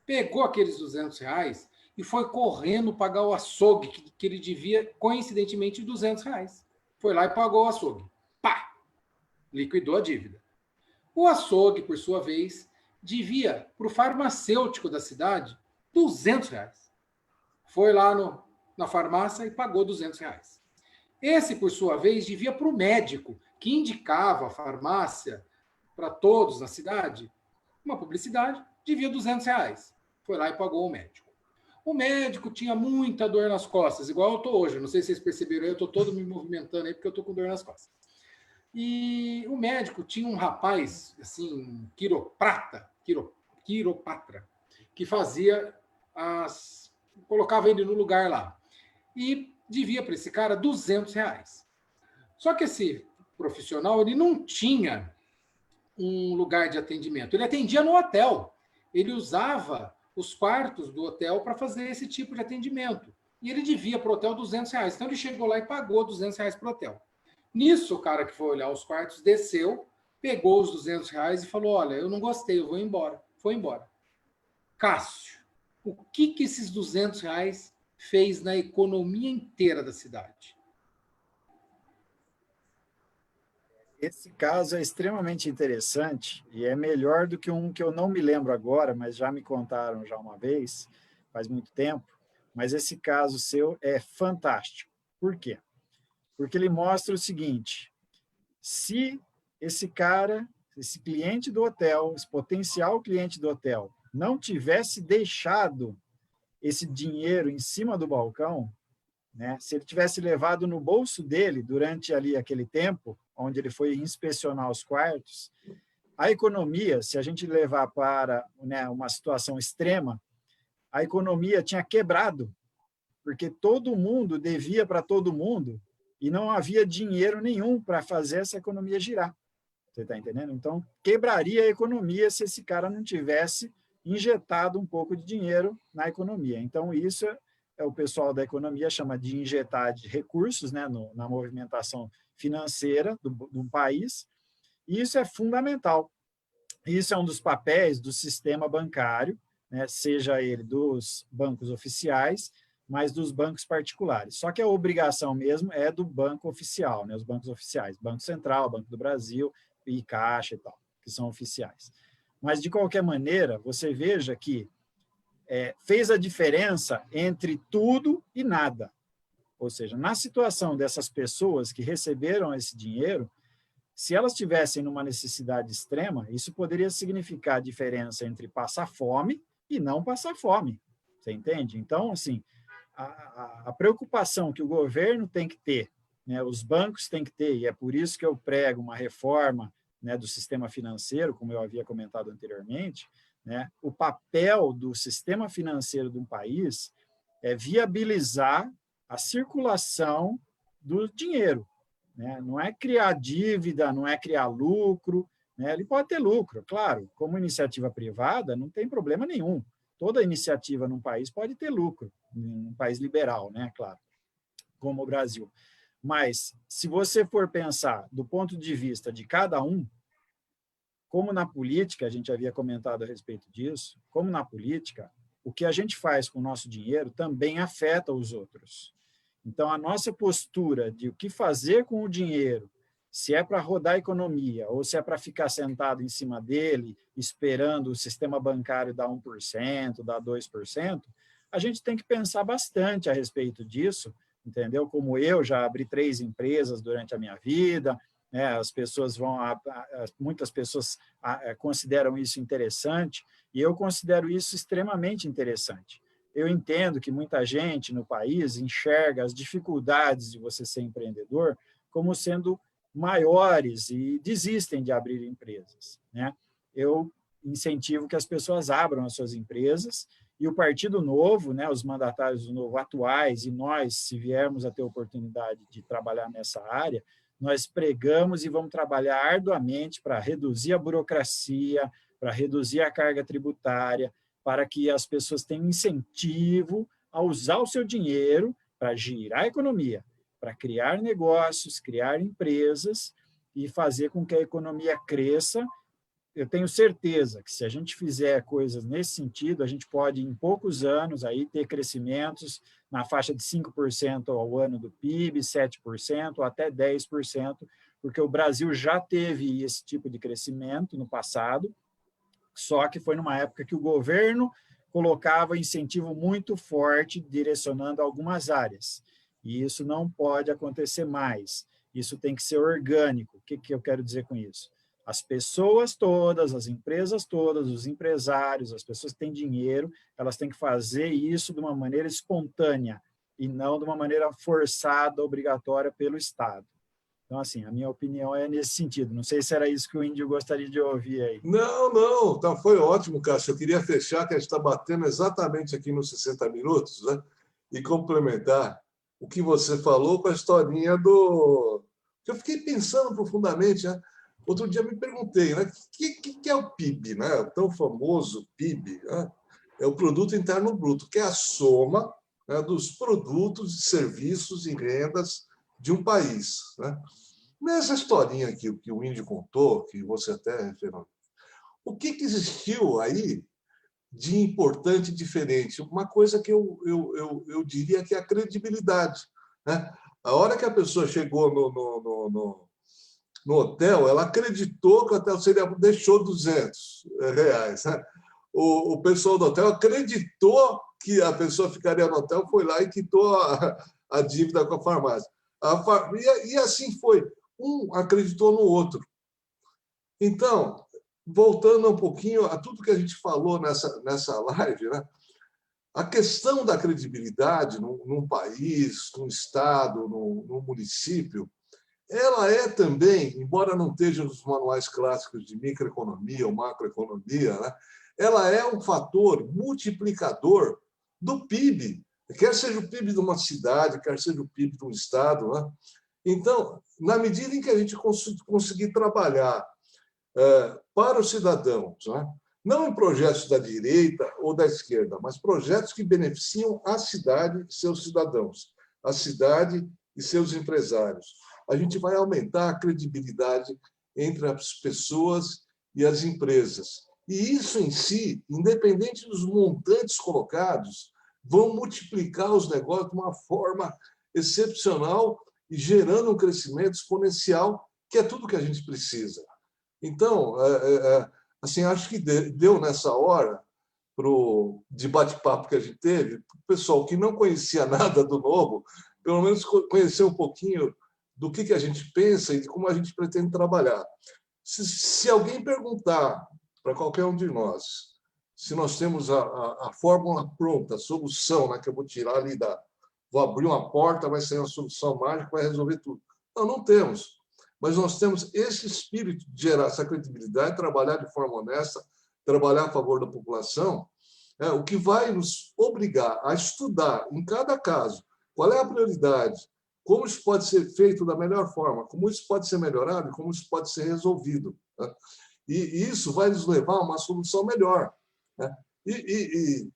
Pegou aqueles R$200 e foi correndo pagar o açougue, que ele devia, coincidentemente, R$200. Foi lá e pagou o açougue. Pá! Liquidou a dívida. O açougue, por sua vez, devia para o farmacêutico da cidade R$200. Foi lá na farmácia e pagou R$200. Esse, por sua vez, devia para o médico, que indicava a farmácia para todos na cidade, uma publicidade, devia R$ 200. Foi lá e pagou o médico. O médico tinha muita dor nas costas, igual eu estou hoje. Não sei se vocês perceberam, eu estou todo me movimentando aí porque eu estou com dor nas costas. E o médico tinha um rapaz, assim, quiropatra, que fazia colocava ele no lugar lá. E devia para esse cara R$ 200. Só que esse profissional, ele não tinha um lugar de atendimento. Ele atendia no hotel. Ele usava os quartos do hotel para fazer esse tipo de atendimento. E ele devia para o hotel R$ 200. Então ele chegou lá e pagou R$ 200 para o hotel. Nisso, o cara que foi olhar os quartos desceu, pegou os R$ 200 e falou: olha, eu não gostei, eu vou embora. Foi embora. Cássio, o que esses R$ 200 fez na economia inteira da cidade? Esse caso é extremamente interessante e é melhor do que um que eu não me lembro agora, mas já me contaram já uma vez, faz muito tempo. Mas esse caso seu é fantástico. Por quê? Porque ele mostra o seguinte: se esse cara, esse cliente do hotel, esse potencial cliente do hotel, não tivesse deixado esse dinheiro em cima do balcão, né? Se ele tivesse levado no bolso dele durante ali aquele tempo, onde ele foi inspecionar os quartos, a economia, se a gente levar para, né, uma situação extrema, a economia tinha quebrado, porque todo mundo devia para todo mundo e não havia dinheiro nenhum para fazer essa economia girar. Você está entendendo? Então, quebraria a economia se esse cara não tivesse injetado um pouco de dinheiro na economia. Então, isso o pessoal da economia chama de injetar de recursos, né, na movimentação financeira do país, e isso é fundamental. Isso é um dos papéis do sistema bancário, né, seja ele dos bancos oficiais, mas dos bancos particulares. Só que a obrigação mesmo é do banco oficial, né, os bancos oficiais, Banco Central, Banco do Brasil e Caixa e tal, que são oficiais. Mas, de qualquer maneira, você veja que fez a diferença entre tudo e nada. Ou seja, na situação dessas pessoas que receberam esse dinheiro, se elas tivessem numa necessidade extrema, isso poderia significar a diferença entre passar fome e não passar fome. Você entende? Então, assim, a preocupação que o governo tem que ter, né, os bancos têm que ter, e é por isso que eu prego uma reforma, né, do sistema financeiro, como eu havia comentado anteriormente, né, o papel do sistema financeiro de um país é viabilizar a circulação do dinheiro, né? Não é criar dívida, não é criar lucro, né? Ele pode ter lucro, claro, como iniciativa privada não tem problema nenhum. Toda iniciativa num país pode ter lucro, num país liberal, né? Claro, como o Brasil. Mas, se você for pensar do ponto de vista de cada um, como na política, a gente havia comentado a respeito disso, como na política, o que a gente faz com o nosso dinheiro também afeta os outros. Então, a nossa postura de o que fazer com o dinheiro, se é para rodar a economia ou se é para ficar sentado em cima dele, esperando o sistema bancário dar 1%, dar 2%, a gente tem que pensar bastante a respeito disso, entendeu? Como eu já abri 3 empresas durante a minha vida, né? As pessoas muitas pessoas consideram isso interessante, e eu considero isso extremamente interessante. Eu entendo que muita gente no país enxerga as dificuldades de você ser empreendedor como sendo maiores e desistem de abrir empresas, né? Eu incentivo que as pessoas abram as suas empresas, e o Partido Novo, né, os mandatários do Novo atuais, e nós, se viermos a ter oportunidade de trabalhar nessa área, nós pregamos e vamos trabalhar arduamente para reduzir a burocracia, para reduzir a carga tributária, para que as pessoas tenham incentivo a usar o seu dinheiro para girar a economia, para criar negócios, criar empresas e fazer com que a economia cresça. Eu tenho certeza que se a gente fizer coisas nesse sentido, a gente pode, em poucos anos, aí, ter crescimentos na faixa de 5% ao ano do PIB, 7%, ou até 10%, porque o Brasil já teve esse tipo de crescimento no passado, só que foi numa época que o governo colocava incentivo muito forte, direcionando algumas áreas. E isso não pode acontecer mais. Isso tem que ser orgânico. O que eu quero dizer com isso? As pessoas todas, as empresas todas, os empresários, as pessoas que têm dinheiro, elas têm que fazer isso de uma maneira espontânea e não de uma maneira forçada, obrigatória pelo Estado. Então, assim, a minha opinião é nesse sentido. Não sei se era isso que o Índio gostaria de ouvir aí. Não, não, tá, foi ótimo, Cássio. Eu queria fechar, que a gente está batendo exatamente aqui nos 60 minutos, né? E complementar o que você falou com a historinha do... Eu fiquei pensando profundamente, né? Outro dia me perguntei, né? O que é o PIB, né? O tão famoso PIB, né? É o Produto Interno Bruto, que é a soma, né, dos produtos, serviços e rendas de um país, né? Nessa historinha aqui que o Índio contou, que você até referiu, o que existiu aí de importante e diferente? Uma coisa que eu diria que é a credibilidade, né? A hora que a pessoa chegou no hotel, ela acreditou que o hotel seria, deixou R$ 200, né? O pessoal do hotel acreditou que a pessoa ficaria no hotel, foi lá e quitou a dívida com a farmácia. E assim foi. Um acreditou no outro. Então, voltando um pouquinho a tudo que a gente falou nessa live, né? A questão da credibilidade num país, num estado, num município, ela é também, embora não esteja nos manuais clássicos de microeconomia ou macroeconomia, né? Ela é um fator multiplicador do PIB, quer seja o PIB de uma cidade, quer seja o PIB de um estado, né? Então, na medida em que a gente conseguir trabalhar para os cidadãos, né? Não em projetos da direita ou da esquerda, mas projetos que beneficiam a cidade e seus cidadãos, a cidade e seus empresários. A gente vai aumentar a credibilidade entre as pessoas e as empresas. E isso em si, independente dos montantes colocados, vão multiplicar os negócios de uma forma excepcional e gerando um crescimento exponencial, que é tudo que a gente precisa. Então, assim, acho que deu nessa hora, de bate-papo que a gente teve, para o pessoal que não conhecia nada do Novo, pelo menos conhecer um pouquinho do que a gente pensa e de como a gente pretende trabalhar. Se alguém perguntar para qualquer um de nós se nós temos a fórmula pronta, a solução, né, que eu vou tirar ali vou abrir uma porta, vai sair uma solução mágica, vai resolver tudo. Não temos. Mas nós temos esse espírito de gerar essa credibilidade, trabalhar de forma honesta, trabalhar a favor da população, o que vai nos obrigar a estudar, em cada caso, qual é a prioridade, como isso pode ser feito da melhor forma, como isso pode ser melhorado e como isso pode ser resolvido, né? E isso vai nos levar a uma solução melhor, né? E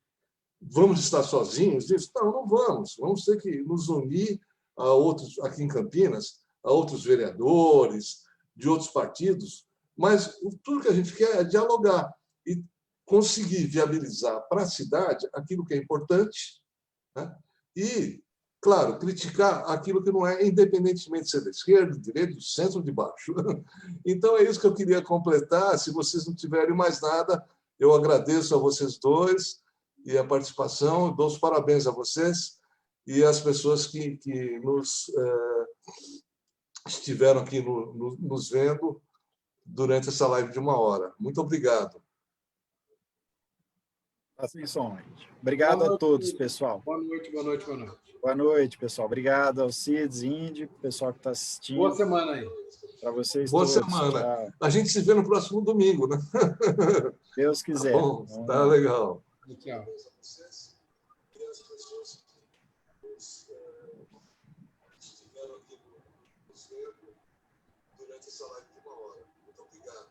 vamos estar sozinhos nisso? Não vamos. Vamos ter que nos unir a outros, aqui em Campinas, a outros vereadores de outros partidos, mas tudo que a gente quer é dialogar e conseguir viabilizar para a cidade aquilo que é importante, né? E, claro, criticar aquilo que não é, independentemente de ser da esquerda, do direito, do centro ou de baixo. Então, é isso que eu queria completar. Se vocês não tiverem mais nada, eu agradeço a vocês dois e a participação, dou os parabéns a vocês e às pessoas que estiveram aqui nos vendo durante essa live de 1 hora. Muito obrigado. Assim somos. Obrigado a todos, pessoal. Boa noite, boa noite, boa noite. Boa noite, pessoal. Obrigado ao Cides, Índio, pessoal que está assistindo. Boa semana aí. Para vocês Boa todos. semana. Tchau. A gente se vê no próximo domingo, né? Deus quiser. Tá bom, tá legal. Tchau. Estiveram aqui nos vendo durante essa live de 1 hora. Muito obrigado.